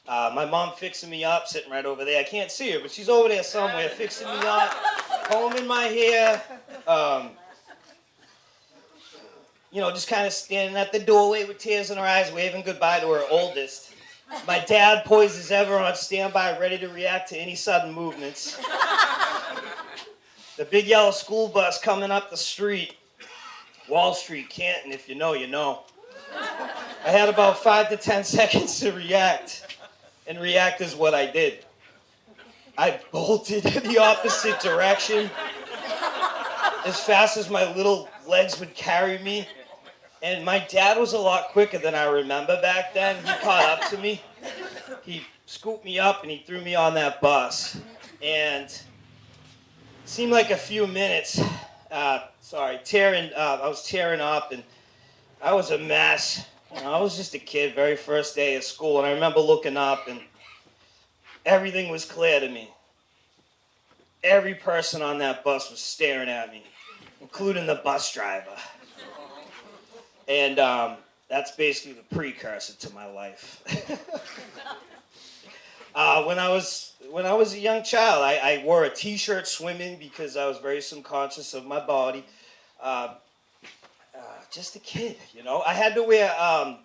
My mom fixing me up, sitting right over there. I can't see her, but she's over there somewhere, fixing me up, combing my hair. You know, just kind of standing at the doorway with tears in her eyes, waving goodbye to her oldest. My dad, poised as ever, on standby, ready to react to any sudden movements. The big yellow school bus coming up the street. Wall Street, Canton, if you know, you know. I had about 5 to 10 seconds to react. And react is what I did. I bolted in the opposite direction as fast as my little legs would carry me. And my dad was a lot quicker than I remember back then. He caught up to me. He scooped me up and he threw me on that bus. And it seemed like a few minutes. I was tearing up and I was a mess. You know, I was just a kid, very first day of school. And I remember looking up and everything was clear to me. Every person on that bus was staring at me, including the bus driver. And that's basically the precursor to my life. When I was a young child, I wore a t-shirt swimming because I was very subconscious of my body. Just a kid, you know. I had to wear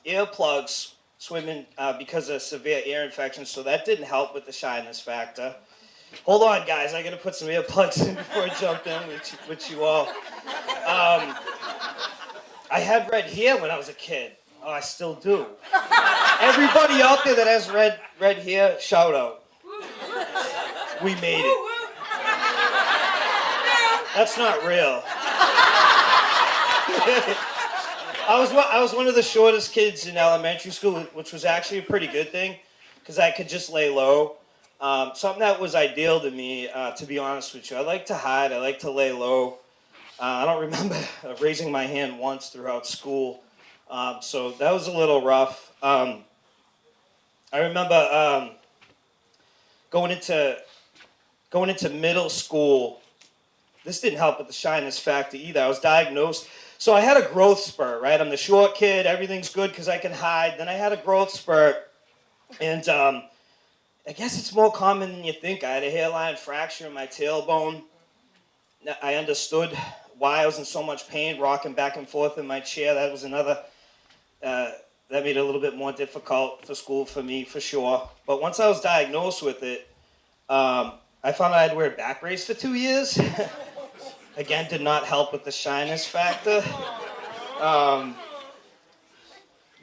earplugs swimming because of severe ear infection, so that didn't help with the shyness factor. Hold on, guys. I gotta put some earplugs in before I jump in with you all. I had red hair when I was a kid. Oh, I still do. Everybody out there that has red hair, shout out. We made it. That's not real. I was one of the shortest kids in elementary school, which was actually a pretty good thing, because I could just lay low. Something that was ideal to me, to be honest with you. I like to hide. I like to lay low. I don't remember raising my hand once throughout school, so that was a little rough. I remember going into middle school. This didn't help with the shyness factor either. I was diagnosed. So I had a growth spurt, right? I'm the short kid. Everything's good because I can hide. Then I had a growth spurt, and I guess it's more common than you think. I had a hairline fracture in my tailbone. I understood why I was in so much pain, rocking back and forth in my chair. That was another, that made it a little bit more difficult for school for me, for sure. But once I was diagnosed with it, I found out I had to wear a back brace for 2 years. Again, did not help with the shyness factor.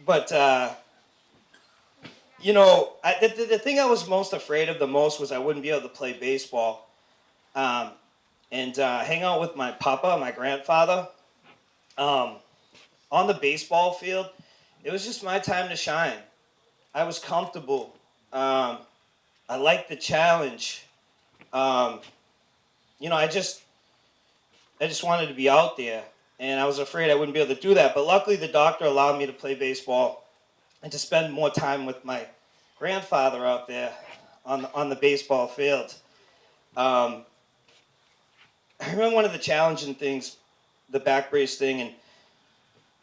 But the thing I was most afraid of the most was I wouldn't be able to play baseball and hang out with my papa, my grandfather. On the baseball field, it was just my time to shine. I was comfortable. I liked the challenge. I just wanted to be out there, and I was afraid I wouldn't be able to do that. But luckily, the doctor allowed me to play baseball and to spend more time with my grandfather out there on the baseball field. I remember one of the challenging things, the back brace thing, in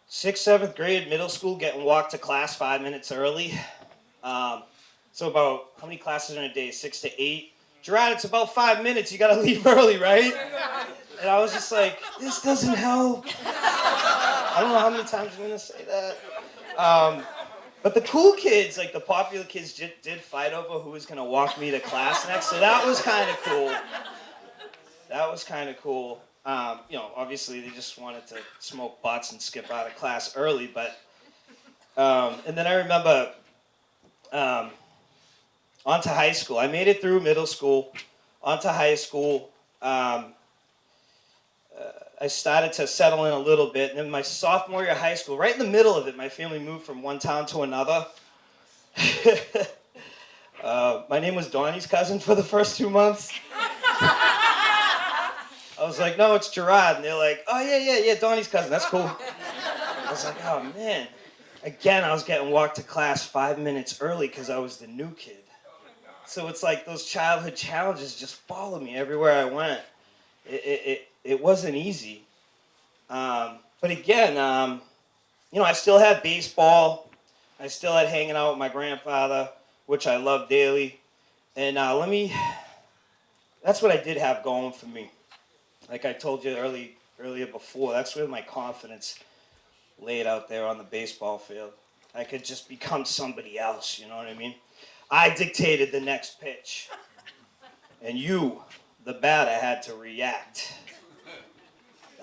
6th, 7th grade, middle school, getting walked to class 5 minutes early. So about, how many classes in a day? 6 to 8. Gerard, it's about 5 minutes. You got to leave early, right? And I was just like, this doesn't help. I don't know how many times I'm going to say that. But the cool kids, like the popular kids, did fight over who was going to walk me to class next. So that was kind of cool. Obviously they just wanted to smoke butts and skip out of class early. But and then I remember on to high school. I made it through middle school, on to high school. I started to settle in a little bit. And then my sophomore year of high school, right in the middle of it, my family moved from one town to another. My name was Donnie's cousin for the first 2 months. I was like, no, it's Gerard. And they're like, oh, yeah, Donnie's cousin. That's cool. I was like, oh, man. Again, I was getting walked to class 5 minutes early because I was the new kid. So it's like those childhood challenges just followed me everywhere I went. It wasn't easy. But again, I still had baseball. I still had hanging out with my grandfather, which I love daily. And that's what I did have going for me. Like I told you earlier before, that's where my confidence laid out there on the baseball field. I could just become somebody else, you know what I mean? I dictated the next pitch. And you, the batter, had to react.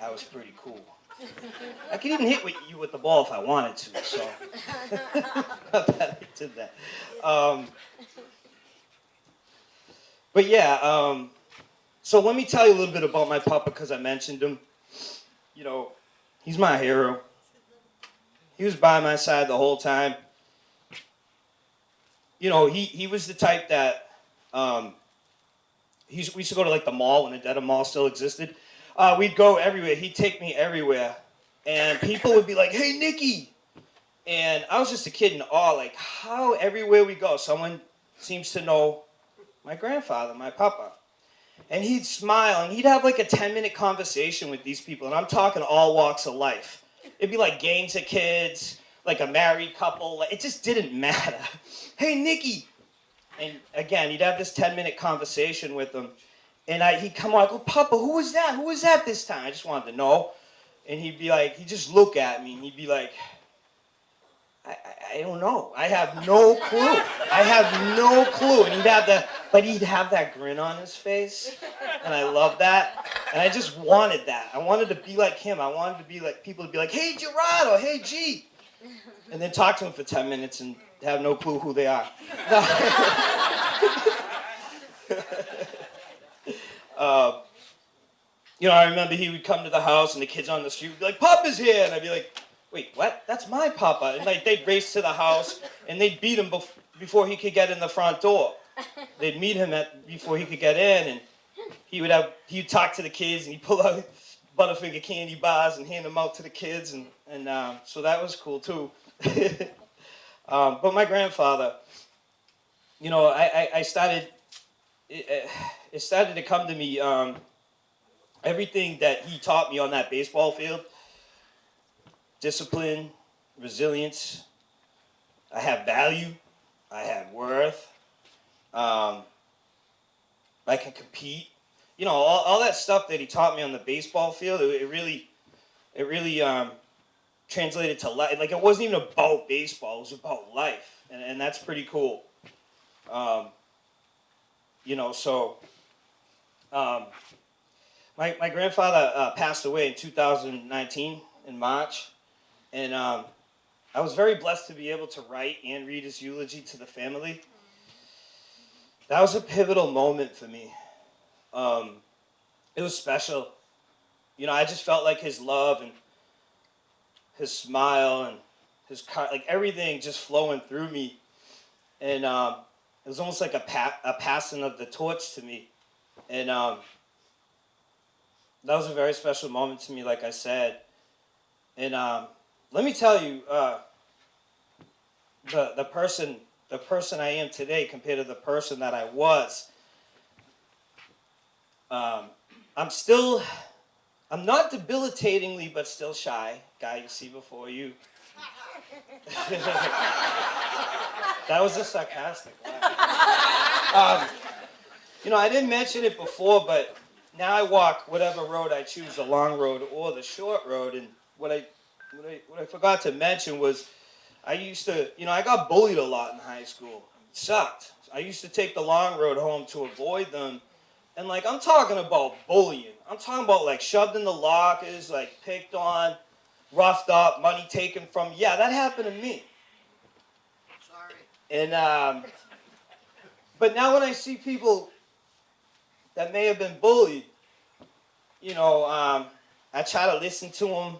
That was pretty cool. I could even hit you with the ball if I wanted to, so not that I did that. So let me tell you a little bit about my papa because I mentioned him. He's my hero. He was by my side the whole time. He was the type that we used to go to like the mall when the Dedham Mall still existed. We'd go everywhere. He'd take me everywhere. And people would be like, hey, Nikki. And I was just a kid in awe, like how everywhere we go, someone seems to know my grandfather, my papa. And he'd smile and he'd have like a 10-minute conversation with these people. And I'm talking all walks of life. It'd be like gangs of kids, like a married couple. It just didn't matter. Hey, Nikki. And again, he'd have this 10-minute conversation with them. And he'd come on, I go, Papa, who was that? Who was that this time? I just wanted to know. And he'd be like, he'd just look at me and he'd be like, I don't know. I have no clue. I have no clue. And he'd have that grin on his face. And I love that. And I just wanted that. I wanted to be like him. I wanted to be like, people to be like, hey, Gerard, or hey, G. And then talk to him for 10 minutes and have no clue who they are. I remember he would come to the house and the kids on the street would be like, Papa's here. And I'd be like, wait, what? That's my papa. And like they'd race to the house and they'd beat him before he could get in the front door. They'd meet him before he could get in, and he'd talk to the kids and he'd pull out Butterfinger candy bars and hand them out to the kids, and so that was cool too. But my grandfather, I started. It started to come to me. Everything that he taught me on that baseball field. Discipline, resilience. I have value. I have worth. I can compete. All that stuff that he taught me on the baseball field. It really translated to life. Like it wasn't even about baseball. It was about life, and that's pretty cool. My grandfather passed away in 2019 in March, and I was very blessed to be able to write and read his eulogy to the family. That was a pivotal moment for me. It was special. I just felt like his love and his smile and like everything just flowing through me, and it was almost like a passing of the torch to me, and that was a very special moment to me, like I said. And let me tell you, the person I am today compared to the person that I was. I'm not debilitatingly, but still shy. Guy you see before you. That was a sarcastic laugh. I didn't mention it before, but now I walk whatever road I choose, the long road or the short road. And what I forgot to mention was I used to, I got bullied a lot in high school. It sucked. I used to take the long road home to avoid them. And like, I'm talking about bullying. I'm talking about like shoved in the lockers, like picked on, roughed up, money taken from. Yeah, that happened to me. Sorry. And but now when I see people that may have been bullied, I try to listen to them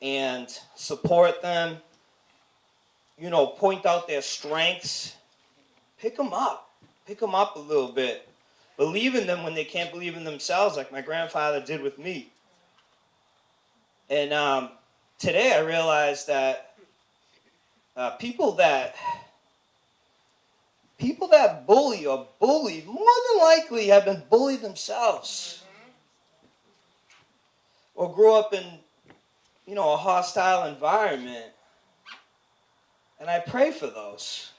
and support them. Point out their strengths, pick them up a little bit. Believe in them when they can't believe in themselves, like my grandfather did with me. And today I realized that people that bully or bullied more than likely have been bullied themselves, or grew up in a hostile environment. And I pray for those.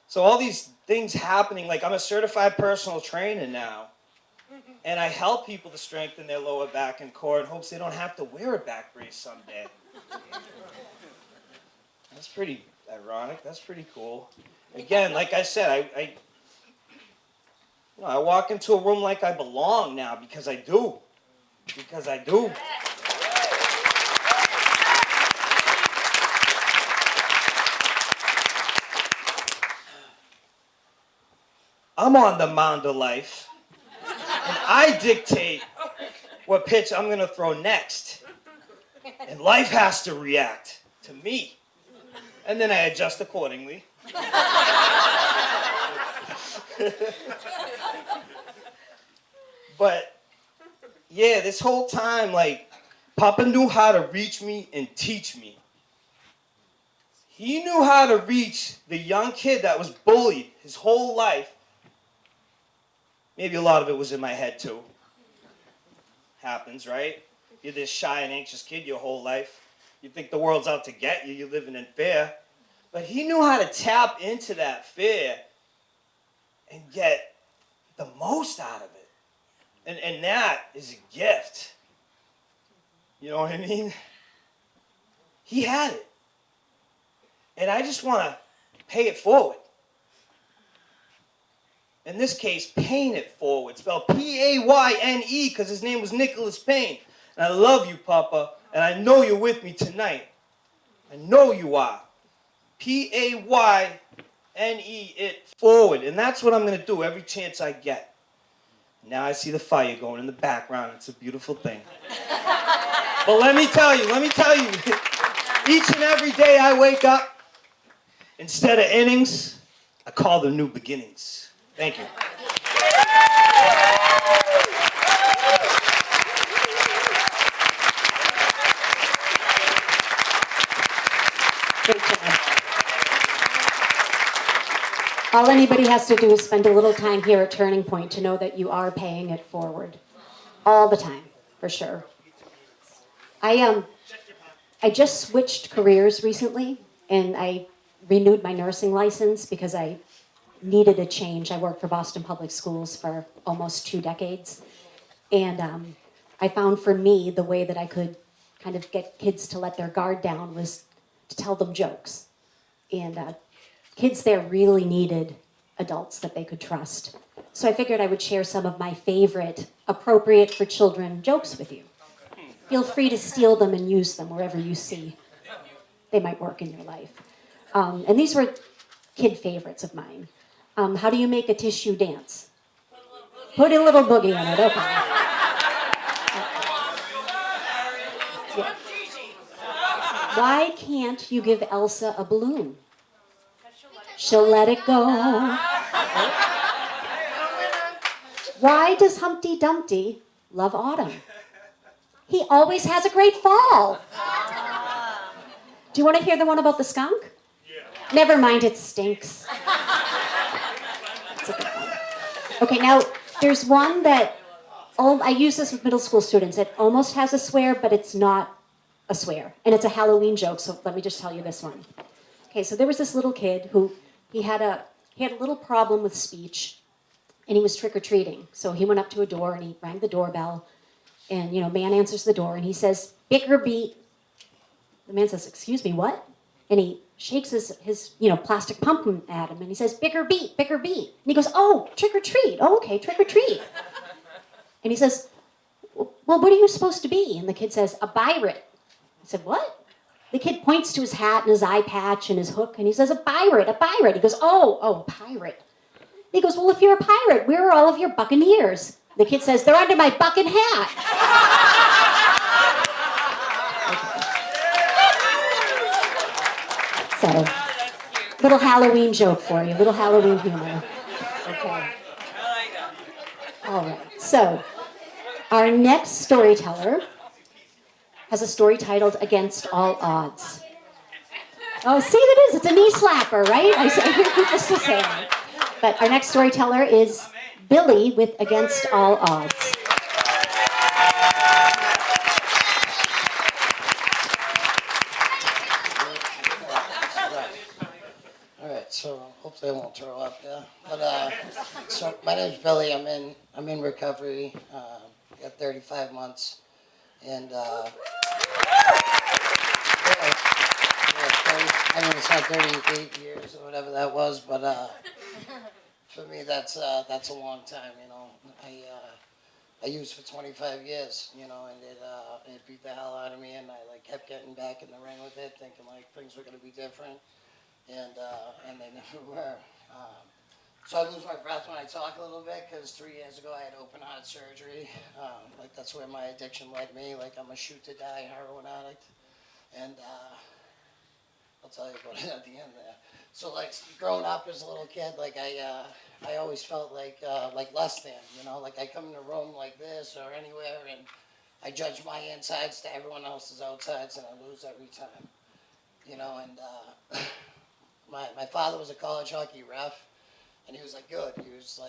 So all these things happening, like I'm a certified personal trainer now, and I help people to strengthen their lower back and core in hopes they don't have to wear a back brace someday. That's pretty ironic. That's pretty cool. Again, like I said, I walk into a room like I belong now because I do. I'm on the mound of life, and I dictate what pitch I'm going to throw next. And life has to react to me. And then I adjust accordingly. But, yeah, this whole time, like, Papa knew how to reach me and teach me. He knew how to reach the young kid that was bullied his whole life. Maybe a lot of it was in my head, too. Happens, right? You're this shy and anxious kid your whole life. You think the world's out to get you. You're living in fear. But he knew how to tap into that fear and get the most out of it. And that is a gift. You know what I mean? He had it. And I just want to pay it forward. In this case, paying it forward. Spelled Payne, because his name was Nicholas Payne. And I love you, Papa. And I know you're with me tonight. I know you are. Payne it forward. And that's what I'm going to do every chance I get. Now I see the fire going in the background. It's a beautiful thing. But let me tell you, each and every day I wake up, instead of innings, I call them new beginnings. Thank you. Great job. All anybody has to do is spend a little time here at Turning Point to know that you are paying it forward. All the time, for sure. I just switched careers recently, and I renewed my nursing license because I needed a change. I worked for Boston Public Schools for almost 2 decades. And I found for me the way that I could kind of get kids to let their guard down was to tell them jokes. And kids there really needed adults that they could trust. So I figured I would share some of my favorite, appropriate for children jokes with you. Feel free to steal them and use them wherever you see they might work in your life. And these were kid favorites of mine. How do you make a tissue dance? Put a little boogie in it, okay. Yeah. Why can't you give Elsa a balloon? She'll let it go. Why does Humpty Dumpty love autumn? He always has a great fall. Do you want to hear the one about the skunk? Yeah. Never mind, it stinks. It's a good one. Okay, now there's one that I use this with middle school students. It almost has a swear, but it's not a swear. And it's a Halloween joke, so let me just tell you this one. Okay, so there was this little kid who he had a little problem with speech, and he was trick-or-treating. So he went up to a door and he rang the doorbell, and man answers the door and he says, "Bick or beat." The man says, "Excuse me, what?" And he shakes his plastic pumpkin at him and he says, "Bick or beat, bick or beat." And he goes, "Oh, trick or treat. Oh, okay, trick or treat." And he says, "Well, what are you supposed to be?" And the kid says, "A pirate." I said, "What?" The kid points to his hat and his eye patch and his hook, and he says, "A pirate, a pirate." He goes, "Oh, a pirate." He goes, "Well, if you're a pirate, where are all of your buccaneers?" The kid says, "They're under my bucking hat." So, little Halloween joke for you, little Halloween humor. Okay. All right, so our next storyteller has a story titled "Against All Odds." Oh, see, it is. It's a knee slapper, right? I hear people still saying it. But our next storyteller is Billy with "Against All Odds." All right, so hopefully I won't throw up, yeah. But so my name's Billy. I'm in recovery. Got 35 months, and I mean it's not 38 years or whatever that was, but for me that's a long time, I used for 25 years, and it beat the hell out of me, and I kept getting back in the ring with it, thinking things were going to be different, and they never were. So I lose my breath when I talk a little bit because 3 years ago I had open heart surgery. That's where my addiction led me. I'm a shoot to die heroin addict, and I'll tell you about it at the end there. So growing up as a little kid, I always felt like less than, I come in a room like this or anywhere and I judge my insides to everyone else's outsides and I lose every time, and my father was a college hockey ref and he was good. He was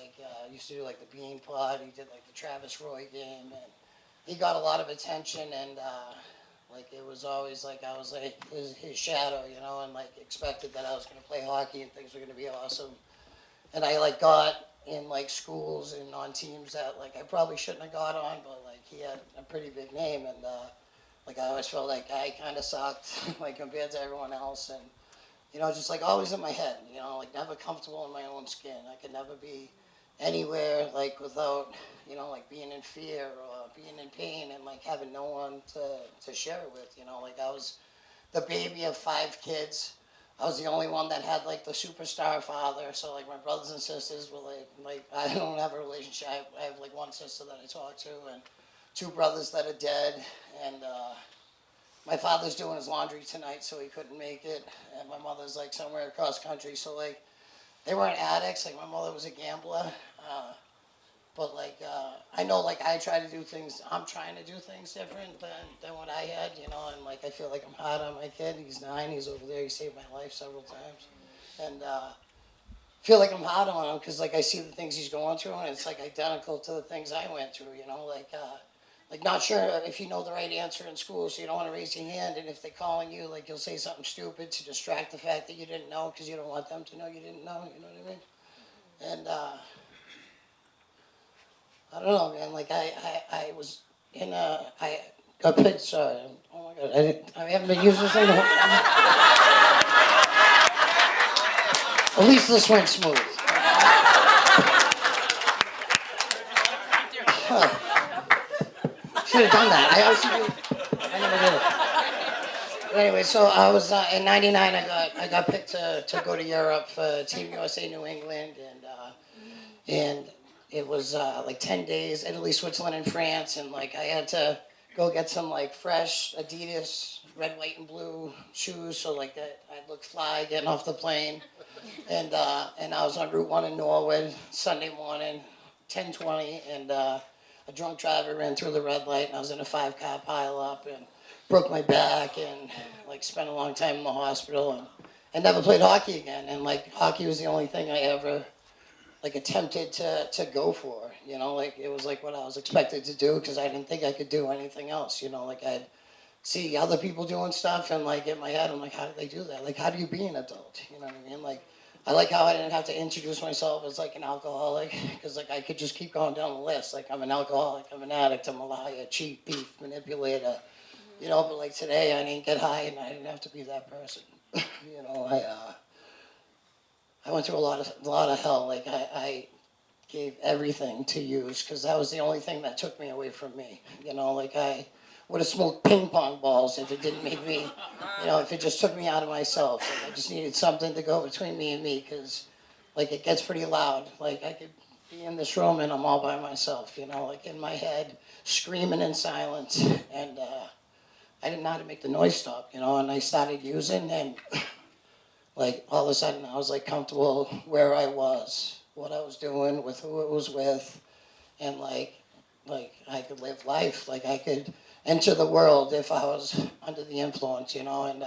used to do the bean pod. He did the Travis Roy game and he got a lot of attention and it was always I was his shadow, and expected that I was going to play hockey and things were going to be awesome. And I got in schools and on teams that I probably shouldn't have got on, but he had a pretty big name and I always felt like I kind of sucked compared to everyone else and just always in my head, never comfortable in my own skin. I could never be anywhere without being in fear or being in pain and having no one to share it with. I was the baby of 5 kids. I was the only one that had the superstar father. So my brothers and sisters were I don't have a relationship. I have one sister that I talk to and 2 brothers that are dead. And my father's doing his laundry tonight, so he couldn't make it. And my mother's somewhere across country. So they weren't addicts. My mother was a gambler. But I know I try to do things. I'm trying to do things different than what I had, and I feel like I'm hard on my kid. He's 9. He's over there. He saved my life several times, and feel like I'm hard on him because I see the things he's going through, and it's identical to the things I went through. Not sure if you know the right answer in school, so you don't want to raise your hand. And if they're calling you, you'll say something stupid to distract the fact that you didn't know because you don't want them to know you didn't know. You know what I mean? And I don't know, man. I was in I got picked, sorry. Oh my God, I haven't been using this thing the whole time. At least this went smooth. Huh. Should have done that. I always do. I never did it. But anyway, so I was in '99. I got picked to go to Europe for Team USA New England, and it was like 10 days, Italy, Switzerland, and France, and like I had to go get some like fresh Adidas red, white, and blue shoes, so like that I'd look fly getting off the plane, and I was on Route 1 in Norwood Sunday morning, 10:20, and a drunk driver ran through the red light, and I was in a 5-car pileup and broke my back and like spent a long time in the hospital and never played hockey again, and like hockey was the only thing I ever like attempted to go for, you know, like it was like what I was expected to do because I didn't think I could do anything else, you know, like I'd see other people doing stuff and like in my head I'm like, how do they do that? Like how do you be an adult? You know what I mean? Like I like how I didn't have to introduce myself as like an alcoholic because like I could just keep going down the list. Like I'm an alcoholic, I'm an addict, I'm a liar, cheat, thief, manipulator, you know, but like today I didn't get high and I didn't have to be that person. You know, I went through a lot of hell. Like I gave everything to use because that was the only thing that took me away from me. You know, like I would have smoked ping pong balls if it didn't make me, you know, if it just took me out of myself. Like I just needed something to go between me and me because, like, it gets pretty loud. Like I could be in this room and I'm all by myself. You know, like in my head, screaming in silence, and I didn't know how to make the noise stop. You know, and I started using and. Like all of a sudden I was like comfortable where I was, what I was doing, with who it was with, and like I could live life, like I could enter the world if I was under the influence, you know, and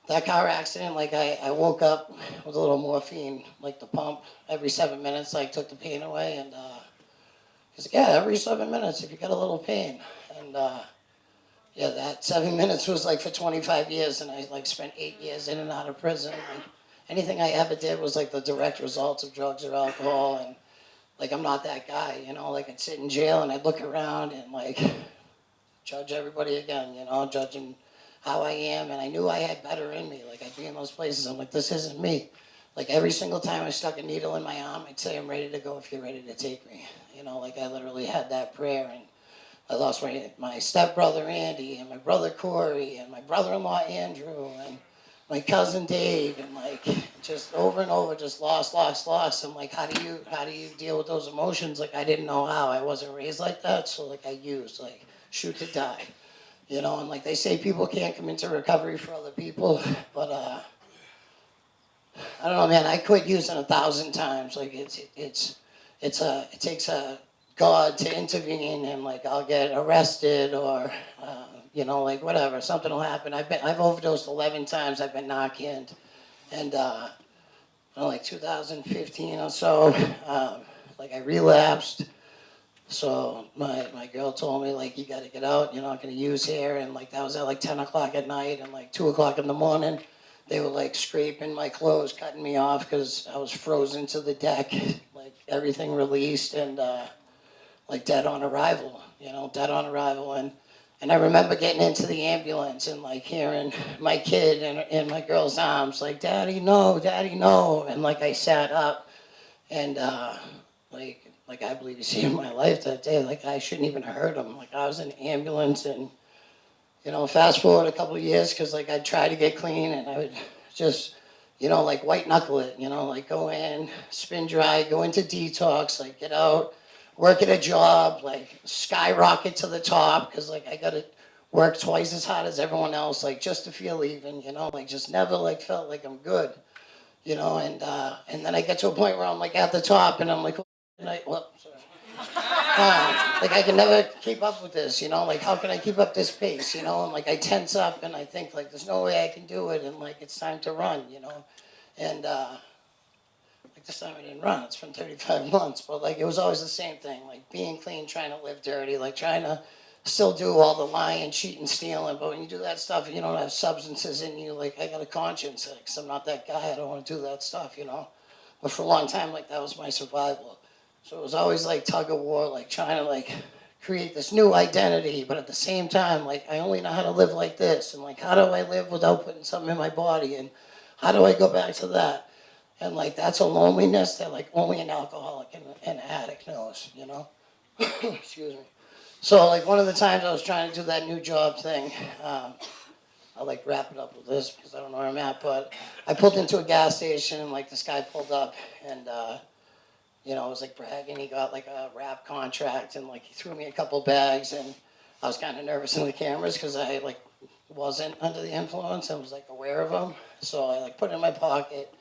that car accident, like I woke up with a little morphine, like the pump, every 7 minutes, like took the pain away, and he's like, yeah, every 7 minutes if you get a little pain, and yeah, that 7 minutes was like for 25 years, and I like spent 8 years in and out of prison. Like, anything I ever did was like the direct results of drugs or alcohol, and like I'm not that guy, you know. Like I'd sit in jail and I'd look around and like judge everybody again, you know, judging how I am, and I knew I had better in me. Like I'd be in those places, I'm like, this isn't me. Like every single time I stuck a needle in my arm, I'd say, I'm ready to go if you're ready to take me. You know, like I literally had that prayer, and I lost my stepbrother Andy, and my brother Corey, and my brother-in-law Andrew, and my cousin Dave, and like just over and over, just lost. And like, how do you deal with those emotions? Like I didn't know how. I wasn't raised like that, so like I used like shoot to die, you know. And like they say, people can't come into recovery for other people, but I don't know, man. I quit using 1,000 times. Like it takes a God to intervene, and like I'll get arrested or you know, like whatever, something will happen. I've overdosed 11 times. I've been knock-in, and like 2015 or so, like I relapsed. So my girl told me like, you got to get out. You're not going to use here, and like that was at like 10 o'clock at night, and like 2 o'clock in the morning. They were like scraping my clothes, cutting me off because I was frozen to the deck, like everything released, and like dead on arrival, you know, dead on arrival. And I remember getting into the ambulance and like hearing my kid in my girl's arms, like, Daddy, no, Daddy, no. And like I sat up, and like I believe he saved my life that day. Like I shouldn't even have heard him. Like I was in the ambulance, and you know, fast forward a couple of years, because like I'd try to get clean, and I would just, you know, like white knuckle it, you know, like go in, spin dry, go into detox, like get out, work at a job, like skyrocket to the top, because like I gotta work twice as hard as everyone else, like just to feel even, you know, like just never like felt like I'm good, you know. And then I get to a point where I'm like at the top, and I'm like, like I can never keep up with this, you know, like how can I keep up this pace, you know, and like I tense up and I think like there's no way I can do it, and like it's time to run, you know. And like this time I didn't run, it's been 35 months, but like it was always the same thing, like being clean, trying to live dirty, like trying to still do all the lying, cheating, stealing, but when you do that stuff, you don't have substances in you, like I got a conscience, like, 'cause I'm not that guy, I don't want to do that stuff, you know. But for a long time, like that was my survival. So it was always like tug of war, like trying to like create this new identity, but at the same time, like, I only know how to live like this, and like, how do I live without putting something in my body, and how do I go back to that? And like, that's a loneliness that like only an alcoholic and an addict knows, you know? Excuse me. So like one of the times I was trying to do that new job thing, I'll like wrap it up with this because I don't know where I'm at, but I pulled into a gas station and like this guy pulled up and you know, I was like bragging, he got like a rap contract and like he threw me a couple bags and I was kind of nervous in the cameras because I like wasn't under the influence. I was like aware of them. So I like put it in my pocket.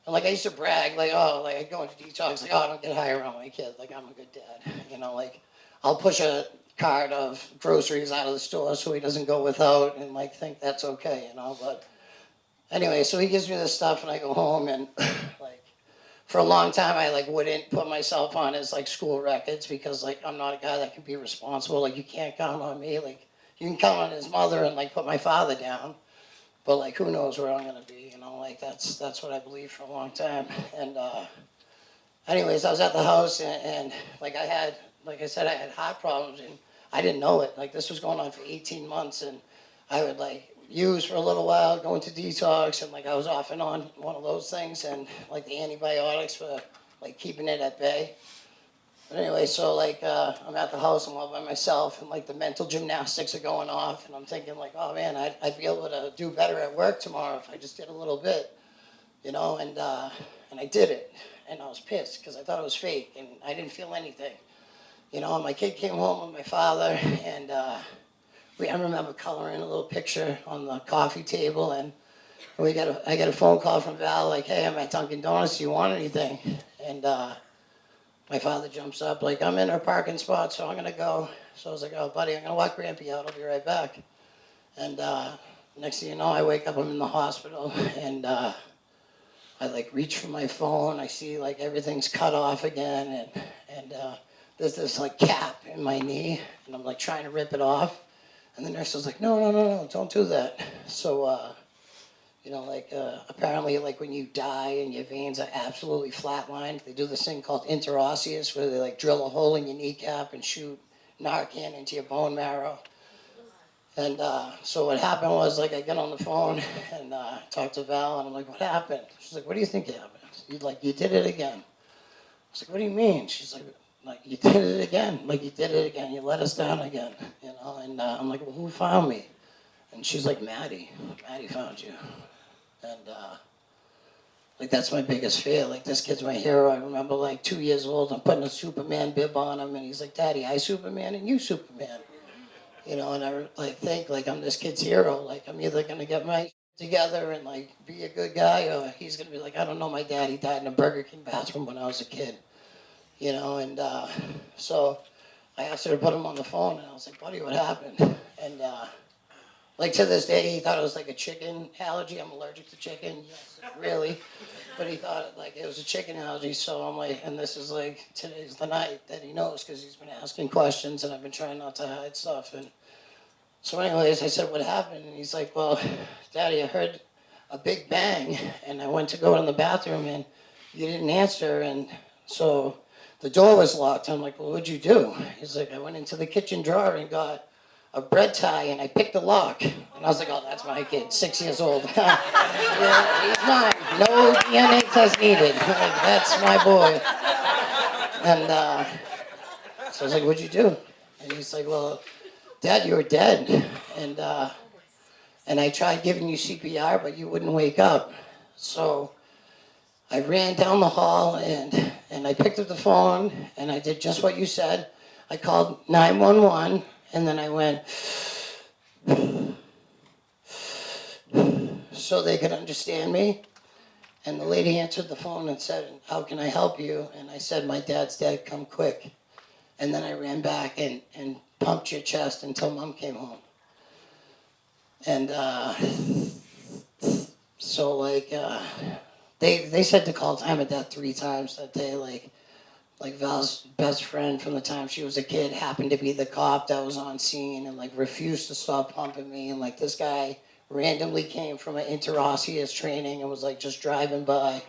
And like I used to brag, like, oh, like I go into detox, like, oh, I don't get high around my kids, like I'm a good dad. You know, like I'll push a cart of groceries out of the store so he doesn't go without and like think that's okay, you know. But anyway, so he gives me this stuff and I go home and like for a long time I like wouldn't put myself on his like school records because like I'm not a guy that can be responsible. Like you can't count on me. Like you can count on his mother and like put my father down. But like who knows where I'm gonna be, you know, like that's what I believed for a long time. And anyways, I was at the house and like I had, like I said, I had heart problems and I didn't know it. Like this was going on for 18 months and I would like use for a little while, go into detox and like I was off and on one of those things and like the antibiotics for like keeping it at bay. But anyway, so like I'm at the house, I'm all by myself, and like the mental gymnastics are going off, and I'm thinking like, oh man, I'd be able to do better at work tomorrow if I just did a little bit, you know, and I did it, and I was pissed because I thought it was fake, and I didn't feel anything, you know. And my kid came home with my father, and I remember coloring a little picture on the coffee table, and I got a phone call from Val like, hey, I'm at Dunkin' Donuts, do you want anything? And my father jumps up, like, I'm in our parking spot, so I'm going to go. So I was like, oh, buddy, I'm going to walk Grampy out. I'll be right back. And next thing you know, I wake up, I'm in the hospital, and I, like, reach for my phone. I see, like, everything's cut off again, and there's this, like, cap in my knee, and I'm, like, trying to rip it off. And the nurse was like, no, don't do that. So, you know, like apparently, like when you die and your veins are absolutely flatlined, they do this thing called interosseous, where they like drill a hole in your kneecap and shoot Narcan into your bone marrow. And so what happened was, like, I get on the phone and talk to Val, and I'm like, what happened? She's like, what do you think happened? You did it again. I was like, what do you mean? She's like, you did it again. Like, you did it again. You let us down again, you know? And I'm like, well, who found me? And she's like, Maddie. Maddie found you. And like that's my biggest fear. Like this kid's my hero. I remember like 2 years old, I'm putting a Superman bib on him, and he's like, Daddy, I Superman and you Superman. You know, and I like think like I'm this kid's hero. Like I'm either gonna get my together and like be a good guy, or he's gonna be like, I don't know, my daddy died in a Burger King bathroom when I was a kid. You know, and so I asked her to put him on the phone, and I was like, buddy, what happened? And like to this day, he thought it was like a chicken allergy. I'm allergic to chicken. Yes, really. But he thought like it was a chicken allergy. So I'm like, and this is like, today's the night that he knows because he's been asking questions and I've been trying not to hide stuff. And so anyways, I said, what happened? And he's like, well, Daddy, I heard a big bang and I went to go in the bathroom and you didn't answer. And so the door was locked. I'm like, well, what'd you do? He's like, I went into the kitchen drawer and got a bread tie, and I picked the lock. And I was like, oh, that's my kid, 6 years old. Yeah, he's mine. No DNA test needed. Like, that's my boy. And so I was like, what'd you do? And he's like, well, Dad, you were dead. And I tried giving you CPR, but you wouldn't wake up. So I ran down the hall, and I picked up the phone, and I did just what you said. I called 911. And then I went, so they could understand me. And the lady answered the phone and said, how can I help you? And I said, my dad's dead, come quick. And then I ran back and pumped your chest until Mom came home. And so like, they said to call time of death 3 times that day, like Val's best friend from the time she was a kid happened to be the cop that was on scene and like refused to stop pumping me. And like this guy randomly came from an interosseous training and was like just driving by.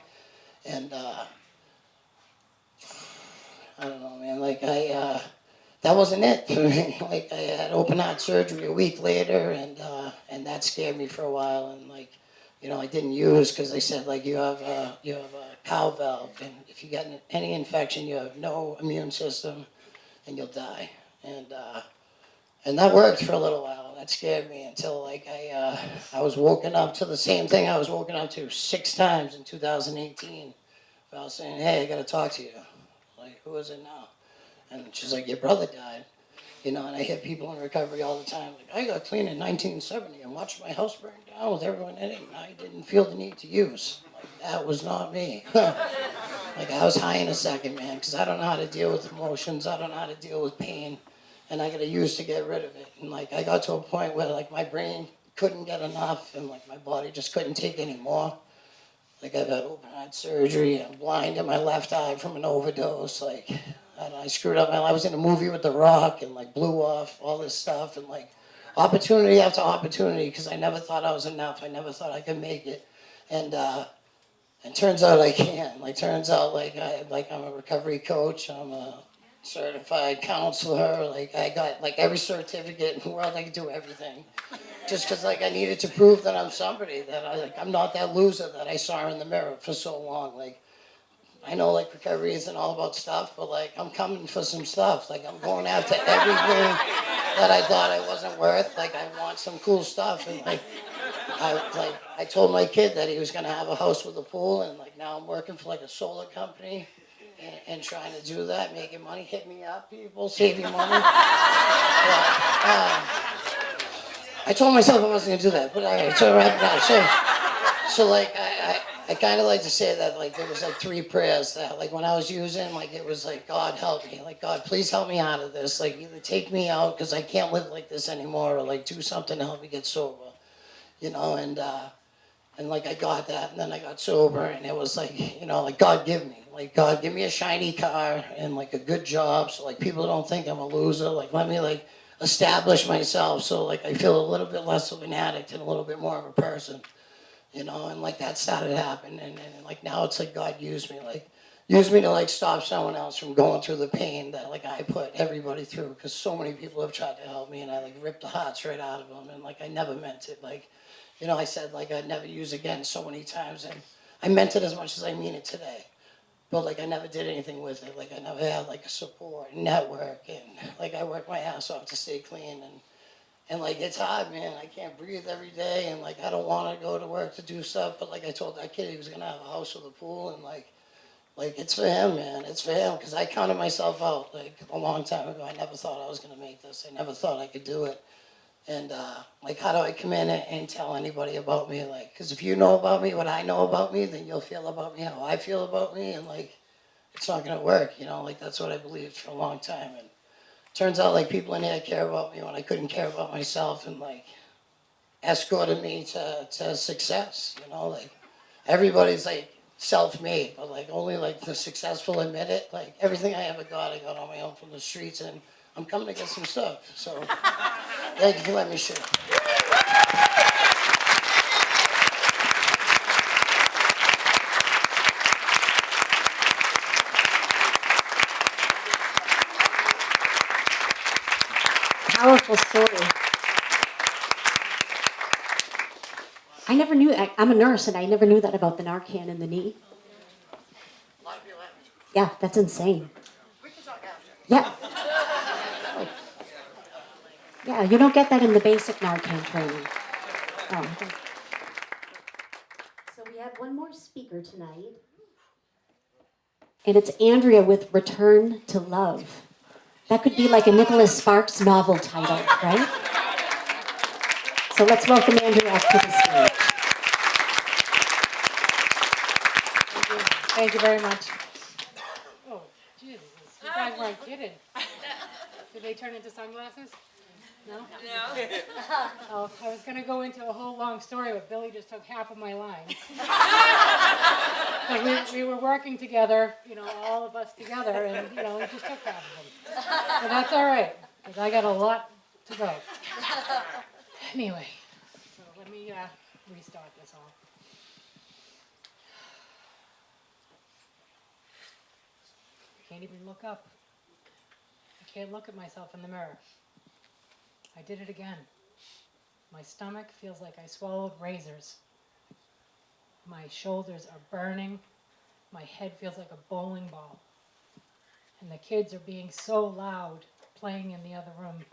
And I don't know, man, like that wasn't it for me. Like I had open heart surgery a week later, and that scared me for a while. And like, you know, I didn't use because they said like you have a cow valve, and if you get any infection, you have no immune system, and you'll die. And that worked for a little while. That scared me until like I was woken up to the same thing I was woken up to 6 times in 2018. I was saying, hey, I got to talk to you. Like, who is it now? And she's like, your brother died. You know, and I hear people in recovery all the time, like, I got clean in 1970 and watched my house burn down with everyone in it, and I didn't feel the need to use. Like, that was not me. Like, I was high in a second, man, because I don't know how to deal with emotions. I don't know how to deal with pain, and I got to use to get rid of it. And, like, I got to a point where, like, my brain couldn't get enough, and, like, my body just couldn't take any more. Like, I've had open heart surgery. I'm blind in my left eye from an overdose. Like, I screwed up. I was in a movie with The Rock and, like, blew off all this stuff. And, like, opportunity after opportunity because I never thought I was enough. I never thought I could make it. And turns out I can. Like, turns out, I'm a recovery coach. I'm a certified counselor. Like, I got, like, every certificate in the world. I can do everything. Just because, like, I needed to prove that I'm somebody, that I'm not that loser that I saw in the mirror for so long. Like, I know, like, recovery isn't all about stuff, but, like, I'm coming for some stuff. Like, I'm going after everything that I thought I wasn't worth. Like, I want some cool stuff. And, I told my kid that he was going to have a house with a pool, and, like, now I'm working for, like, a solar company and trying to do that, making money. Hit me up, people, saving money. I told myself I wasn't gonna do that, but all right, so right now, so like I kind of like to say that like there was like 3 prayers that like when I was using, like it was like, God help me, like God please help me out of this, like either take me out because I can't live like this anymore, or like do something to help me get sober, you know. And like I got that, and then I got sober, and it was like, you know, like God give me a shiny car and like a good job, so like people don't think I'm a loser. Like let me like establish myself, so like I feel a little bit less of an addict and a little bit more of a person, you know. And like that started happening, and like now it's like God used me to like stop someone else from going through the pain that like I put everybody through, because so many people have tried to help me, and I like ripped the hearts right out of them, and like I never meant it. Like, you know, I said like I'd never use again so many times, and I meant it as much as I mean it today. But like I never did anything with it. Like I never had like a support network, and like I worked my ass off to stay clean, and like it's hard, man. I can't breathe every day, and like I don't want to go to work to do stuff. But like I told that kid he was gonna have a house with a pool, and like it's for him, man. It's for him, because I counted myself out like a long time ago. I never thought I was gonna make this. I never thought I could do it. And like, how do I come in and tell anybody about me? Like, because if you know about me, what I know about me, then you'll feel about me how I feel about me, and like, it's not gonna work, you know. Like that's what I believed for a long time, and turns out like people in here care about me when I couldn't care about myself, and like escorted me to success, you know. Like everybody's like self-made, but like only like the successful admit it. Like everything I ever got, I got on my own from the streets, and I'm coming to get some stuff. So thank you for letting me share. Powerful story. I never knew that. I'm a nurse, and I never knew that about the Narcan in the knee. Yeah, that's insane. Yeah. Yeah, you don't get that in the basic Narcan training. Oh. So we have one more speaker tonight, and it's Andrea with Return to Love. That could be like a Nicholas Sparks novel title, right? So let's welcome Andrea up to the stage. Thank you very much. Oh, Jesus. You guys weren't kidding. Did they turn into sunglasses? No? No. Oh, I was going to go into a whole long story, but Billy just took half of my lines. We were working together, you know, all of us together, and, you know, he just took half of them. So that's all right, because I got a lot to go. Anyway, so let me restart this all. Can't even look up. can't look at myself in the mirror. I did it again. My stomach feels like I swallowed razors. My shoulders are burning. My head feels like a bowling ball. And the kids are being so loud, playing in the other room.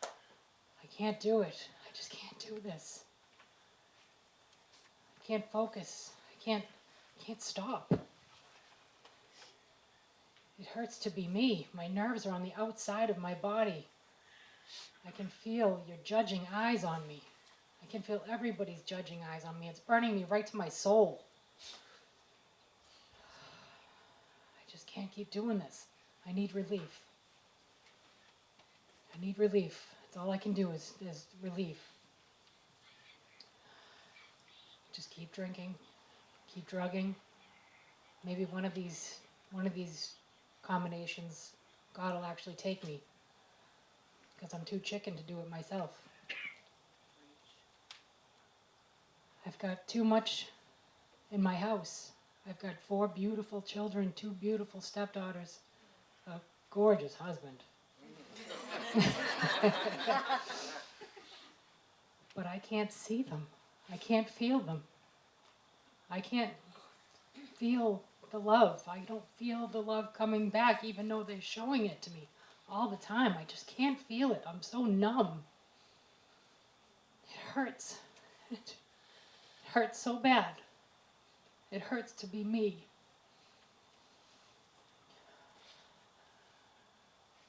I can't do it. I just can't do this. I can't focus. I can't stop. It hurts to be me. My nerves are on the outside of my body. I can feel your judging eyes on me. I can feel everybody's judging eyes on me. It's burning me right to my soul. I just can't keep doing this. I need relief. I need relief. That's all I can do is relief. Just keep drinking, keep drugging. Maybe one of these combinations, God will actually take me, because I'm too chicken to do it myself. I've got too much in my house. I've got 4 beautiful children, 2 beautiful stepdaughters, a gorgeous husband. But I can't see them. I can't feel them. I can't feel the love. I don't feel the love coming back, even though they're showing it to me all the time. I just can't feel it. I'm so numb. It hurts. It hurts so bad. It hurts to be me.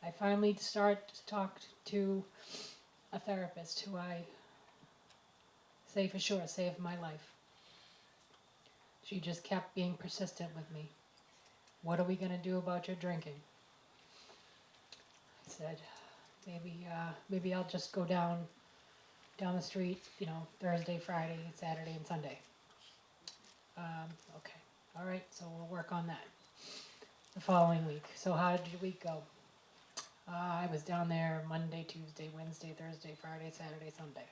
I finally start to talk to a therapist who I say for sure saved my life. She just kept being persistent with me. What are we going to do about your drinking? I said, maybe I'll just go down the street, Thursday, Friday, Saturday, and Sunday. Okay, all right, so we'll work on that the following week. So how did your week go? I was down there Monday, Tuesday, Wednesday, Thursday, Friday, Saturday, Sunday.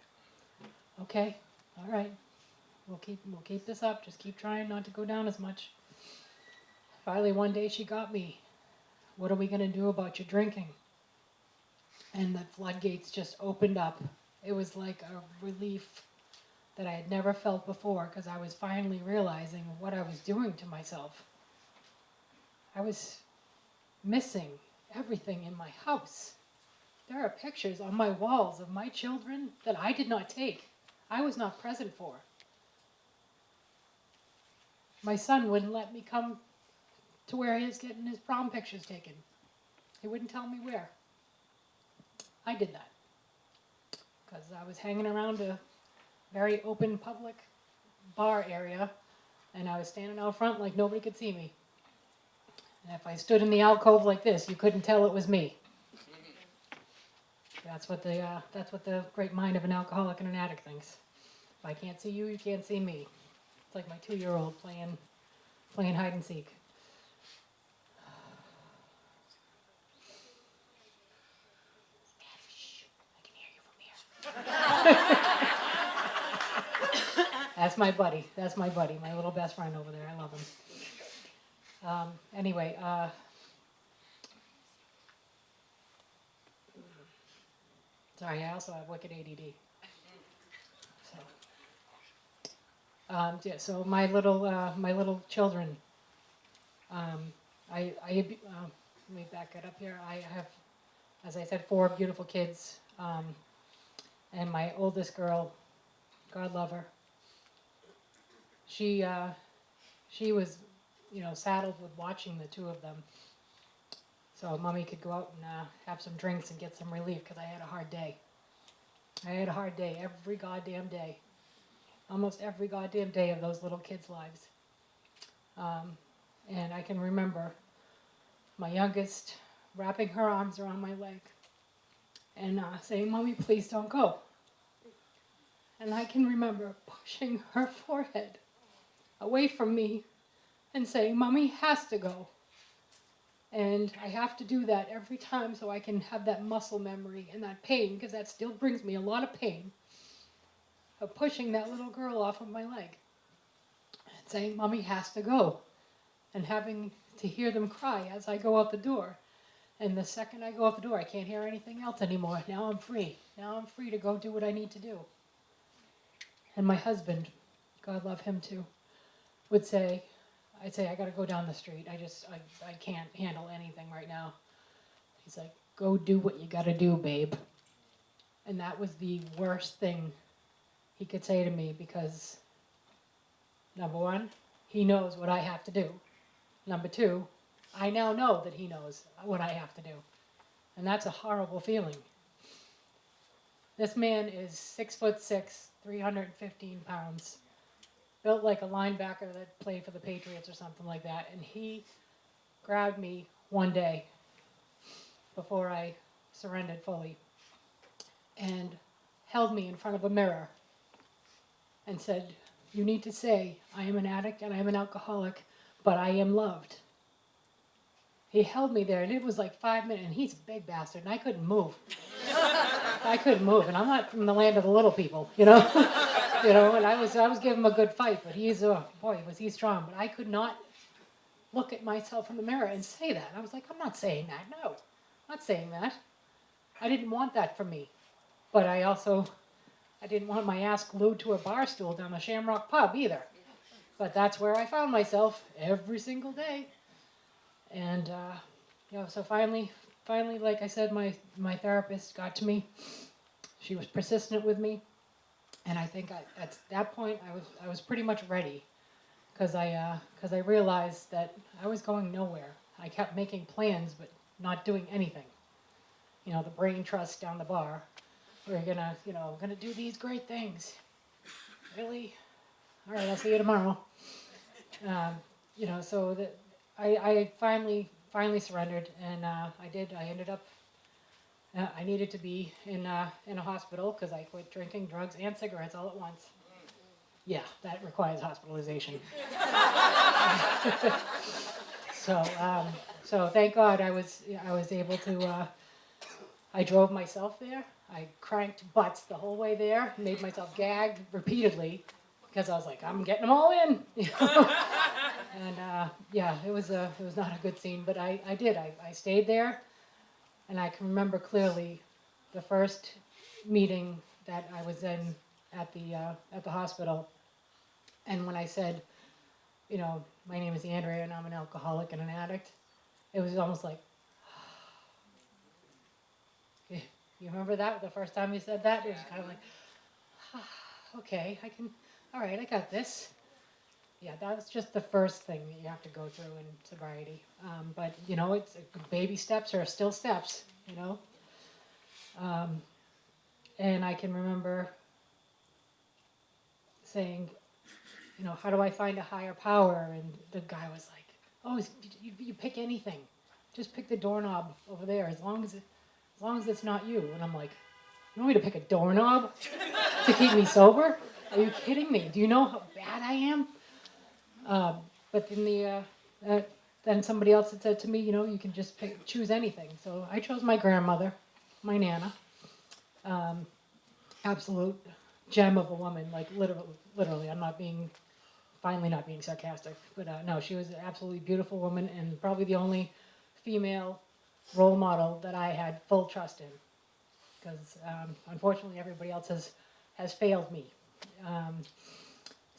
Okay, all right. We'll keep this up. Just keep trying not to go down as much. Finally, one day she got me. What are we going to do about your drinking? And the floodgates just opened up. It was like a relief that I had never felt before, because I was finally realizing what I was doing to myself. I was missing everything in my house. There are pictures on my walls of my children that I did not take. I was not present for. My son wouldn't let me come to where he was getting his prom pictures taken. He wouldn't tell me where. I did that because I was hanging around a very open public bar area, and I was standing out front like nobody could see me. And if I stood in the alcove like this, you couldn't tell it was me. That's what the great mind of an alcoholic and an addict thinks. If I can't see you, you can't see me. It's like my 2-year-old playing hide and seek. That's my buddy. That's my buddy, my little best friend over there. I love him. Anyway, sorry, I also have wicked ADD. So my little children. Let me back it up here. I have, as I said, 4 beautiful kids, and my oldest girl, God love her. She was, saddled with watching the 2 of them, so Mommy could go out and have some drinks and get some relief, because I had a hard day. I had a hard day every goddamn day. Almost every goddamn day of those little kids' lives. And I can remember my youngest wrapping her arms around my leg and saying, "Mommy, please don't go." And I can remember pushing her forehead away from me and saying, "Mommy has to go." And I have to do that every time so I can have that muscle memory and that pain, because that still brings me a lot of pain, of pushing that little girl off of my leg and saying, "Mommy has to go," and having to hear them cry as I go out the door, And the second I go out the door, I can't hear anything else anymore. Now I'm free. Now I'm free to go do what I need to do. And my husband, God love him too, would say, I'd say, I got to go down the street. I can't handle anything right now. He's like, go do what you got to do, babe. And that was the worst thing he could say to me because, number one, he knows what I have to do. Number two, I now know that he knows what I have to do. And that's a horrible feeling. This man is 6'6", 315 pounds, built like a linebacker that played for the Patriots or something like that. And he grabbed me one day before I surrendered fully and held me in front of a mirror and said, you need to say, I am an addict and I am an alcoholic, but I am loved. He held me there, and it was like 5 minutes, and he's a big bastard, and I couldn't move. I couldn't move, and I'm not from the land of the little people, you know? You know, and I was giving him a good fight, but he's, boy, was he strong. But I could not look at myself in the mirror and say that. I was like, I'm not saying that, no. I'm not saying that. I didn't want that for me. But I didn't want my ass glued to a bar stool down the Shamrock pub either. But that's where I found myself every single day. And, so finally, like I said, my therapist got to me. She was persistent with me. And I think at that point, I was pretty much ready. Because I realized that I was going nowhere. I kept making plans, but not doing anything. You know, the brain trust down the bar. We're gonna do these great things. Really? All right, I'll see you tomorrow. So that I finally surrendered, and I did. I ended up. I needed to be in a hospital because I quit drinking, drugs, and cigarettes all at once. Yeah, that requires hospitalization. So thank God I was able to. I drove myself there. I cranked butts the whole way there. Made myself gag repeatedly because I was like, I'm getting them all in. And it was not a good scene, but I did. I stayed there, and I can remember clearly the first meeting that I was in at the hospital, and when I said, my name is Andrea and I'm an alcoholic and an addict, it was almost like, you remember that the first time you said that? It was kind of like, okay, all right, I got this. Yeah, that's just the first thing that you have to go through in sobriety. But, it's baby steps are still steps, And I can remember saying, how do I find a higher power? And the guy was like, oh, you pick anything. Just pick the doorknob over there as long as it's not you. And I'm like, you want me to pick a doorknob to keep me sober? Are you kidding me? Do you know how bad I am? But then somebody else had said to me, you can just choose anything. So I chose my grandmother, my Nana. Absolute gem of a woman, like literally. I'm finally not being sarcastic. But no, she was an absolutely beautiful woman and probably the only female role model that I had full trust in. Because unfortunately everybody else has failed me.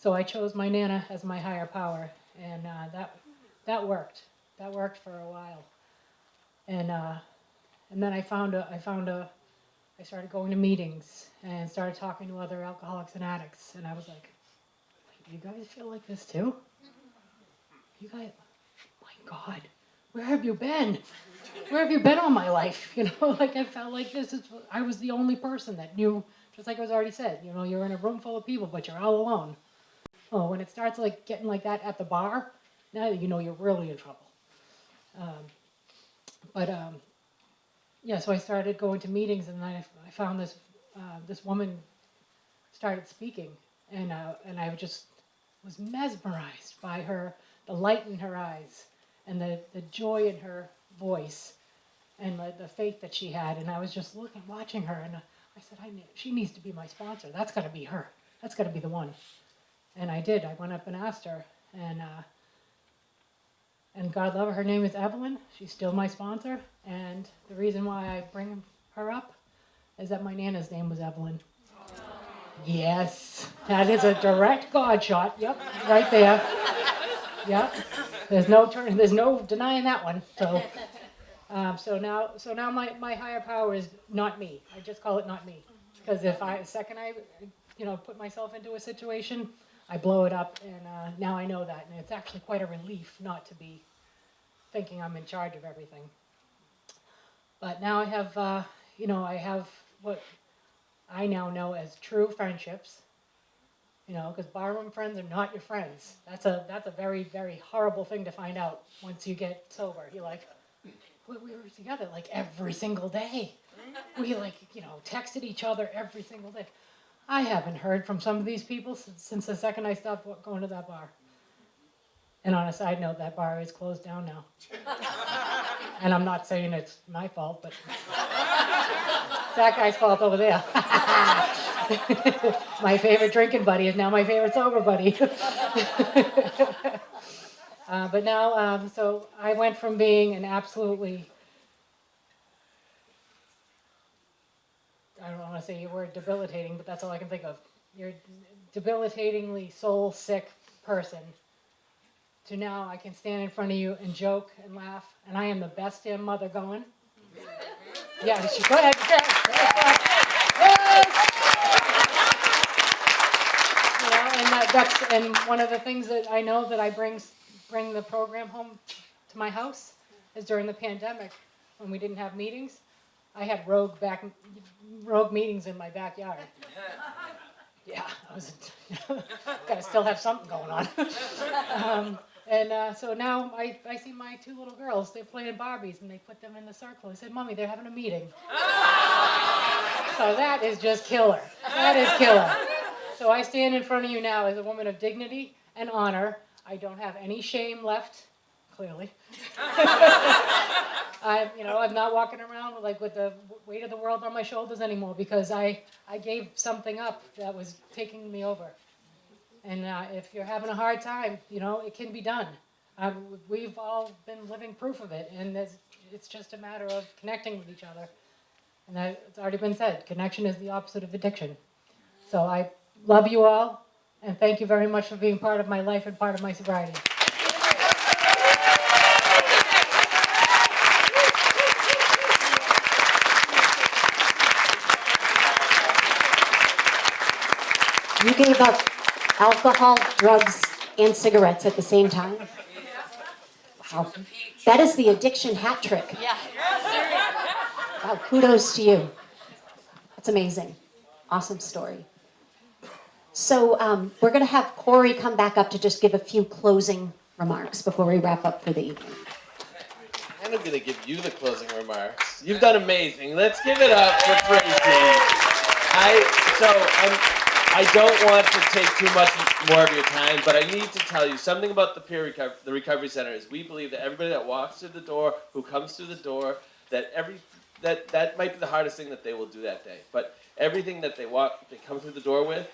So I chose my Nana as my higher power, and that worked. That worked for a while, and then I started going to meetings and started talking to other alcoholics and addicts, and I was like, you guys feel like this too? You guys, my God, where have you been? Where have you been all my life? Like I felt like I was the only person that knew, just like it was already said, you're in a room full of people, but you're all alone. Oh, when it starts like getting like that at the bar, now you're really in trouble. So I started going to meetings, and then I found this woman started speaking, and I just was mesmerized by the light in her eyes, and the joy in her voice, and the faith that she had, and I was just watching her, and I said, she needs to be my sponsor. That's got to be her. That's got to be the one. And I did. I went up and asked her, and And God love her, her name is Evelyn. She's still my sponsor. And the reason why I bring her up is that my Nana's name was Evelyn. Yes, that is a direct God shot. Yep, right there. Yep. There's no denying that one. So now my higher power is not me. I just call it not me. Because if the second I put myself into a situation, I blow it up, and now I know that, and it's actually quite a relief not to be thinking I'm in charge of everything. But now I have what I now know as true friendships. Because barroom friends are not your friends. That's a very, very horrible thing to find out once you get sober. You're like, we were together like every single day. We texted each other every single day. I haven't heard from some of these people since the second I stopped going to that bar. And on a side note, that bar is closed down now. And I'm not saying it's my fault, but it's that guy's fault over there. My favorite drinking buddy is now my favorite sober buddy. But now, so I went from being an absolutely, I don't want to say the word debilitating, but that's all I can think of. You're a debilitatingly soul sick person to now I can stand in front of you and joke and laugh, and I am the best damn mother going. Yeah, go ahead. And one of the things that I know that I bring the program home to my house is during the pandemic when we didn't have meetings, I had rogue meetings in my backyard. Yeah, I was gotta still have something going on. So now I see my two little girls. They're playing Barbies and they put them in the circle. I said, "Mommy, they're having a meeting." So that is just killer. That is killer. So I stand in front of you now as a woman of dignity and honor. I don't have any shame left, clearly. I'm not walking around with the weight of the world on my shoulders anymore because I gave something up that was taking me over. And if you're having a hard time, it can be done. We've all been living proof of it, and it's just a matter of connecting with each other. And it's already been said, connection is the opposite of addiction. So I love you all, and thank you very much for being part of my life and part of my sobriety. You gave up alcohol, drugs, and cigarettes at the same time. Wow. That is the addiction hat trick. Yeah. Wow, kudos to you. That's amazing. Awesome story. So we're going to have Corey come back up to just give a few closing remarks before we wrap up for the evening. I'm going to give you the closing remarks. You've done amazing. Let's give it up for Tracy. I don't want to take too much more of your time, but I need to tell you something about the Recovery Center is we believe that everybody that walks through the door, who comes through the door, that might be the hardest thing that they will do that day. But everything that they come through the door with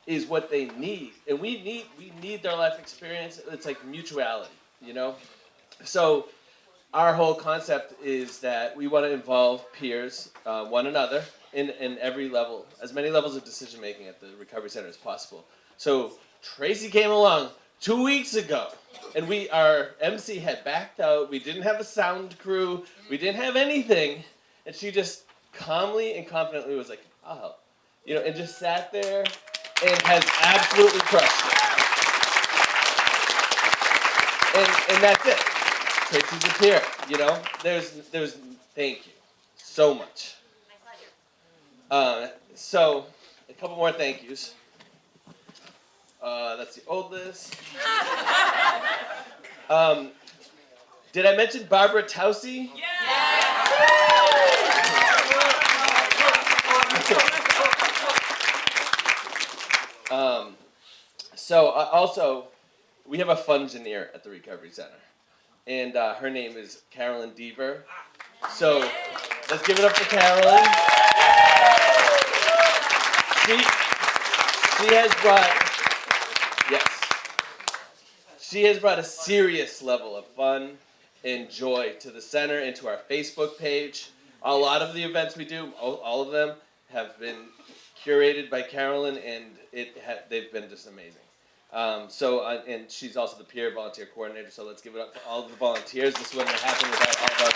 is what they need. And we need their life experience. It's like mutuality, So our whole concept is that we want to involve peers, one another, in every level, as many levels of decision making at the Recovery Center as possible. So Tracy came along 2 weeks ago, and our MC had backed out. We didn't have a sound crew. We didn't have anything, and she just calmly and confidently was like, "I'll help," and just sat there and has absolutely crushed it. And that's it. Tracy's a peer, There's thank you so much. So a couple more thank yous. That's the old list. Did I mention Barbara Tausi? Also, we have a fungineer at the Recovery Center, and her name is Carolyn Deaver. So let's give it up for Carolyn. She has brought a serious level of fun and joy to the center and to our Facebook page. A lot of the events we do, all of them, have been curated by Carolyn, and they've been just amazing. And she's also the peer volunteer coordinator, so let's give it up for all of the volunteers. This wouldn't have happened without all of our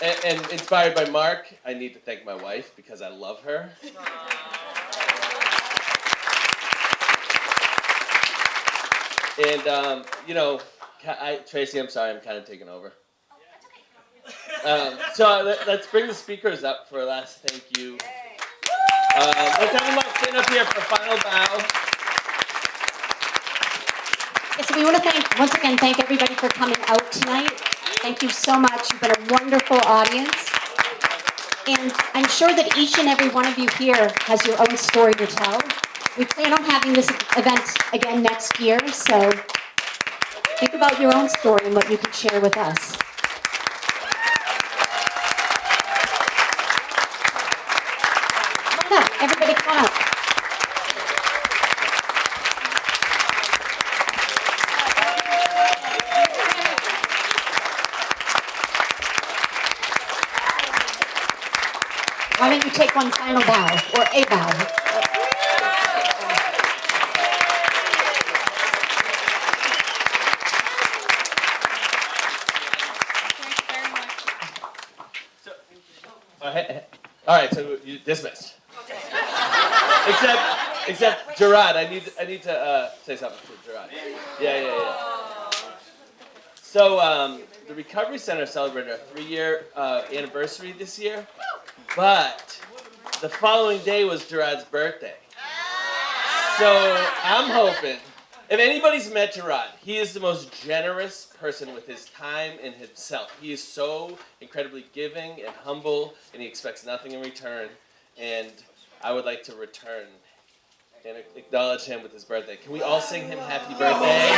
volunteers. And inspired by Mark, I need to thank my wife because I love her. And, Tracy, I'm sorry, I'm kind of taking over. Let's bring the speakers up for a last thank you. Let's have them all stand up here for a final bow. Yes, so we want to once again thank everybody for coming out tonight. Thank you so much. You've been a wonderful audience. And I'm sure that each and every one of you here has your own story to tell. We plan on having this event again next year, so think about your own story and what you can share with us. Come on up, everybody come on up. Why don't you take one final bow, or a bow? All right, so you dismissed. Except Gerard, I need to say something to Gerard. Yeah. So the Recovery Center celebrated our 3-year anniversary this year, but the following day was Gerard's birthday. So I'm hoping, if anybody's met Gerard, he is the most generous person with his time and himself. He is so incredibly giving and humble, and he expects nothing in return. And I would like to return and acknowledge him with his birthday. Can we all sing him happy birthday?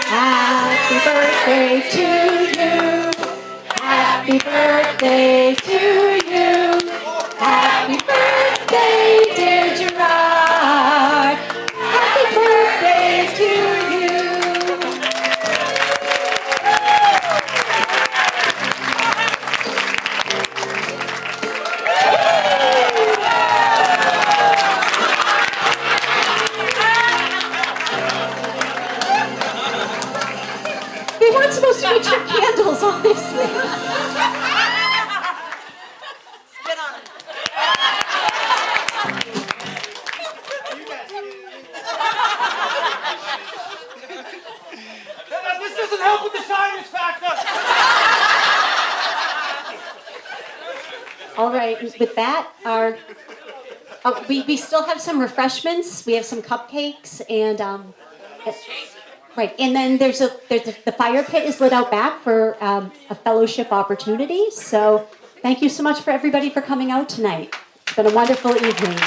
Happy birthday to you. Happy birthday to you. Happy birthday, dear Gerard. Happy birthday to you. We weren't supposed to be trip candles on this thing. Spit on it. This doesn't help with the shyness factor. All right, with that, we still have some refreshments. We have some cupcakes and right, and then there's the fire pit is lit out back for a fellowship opportunity. So thank you so much for everybody for coming out tonight. It's been a wonderful evening.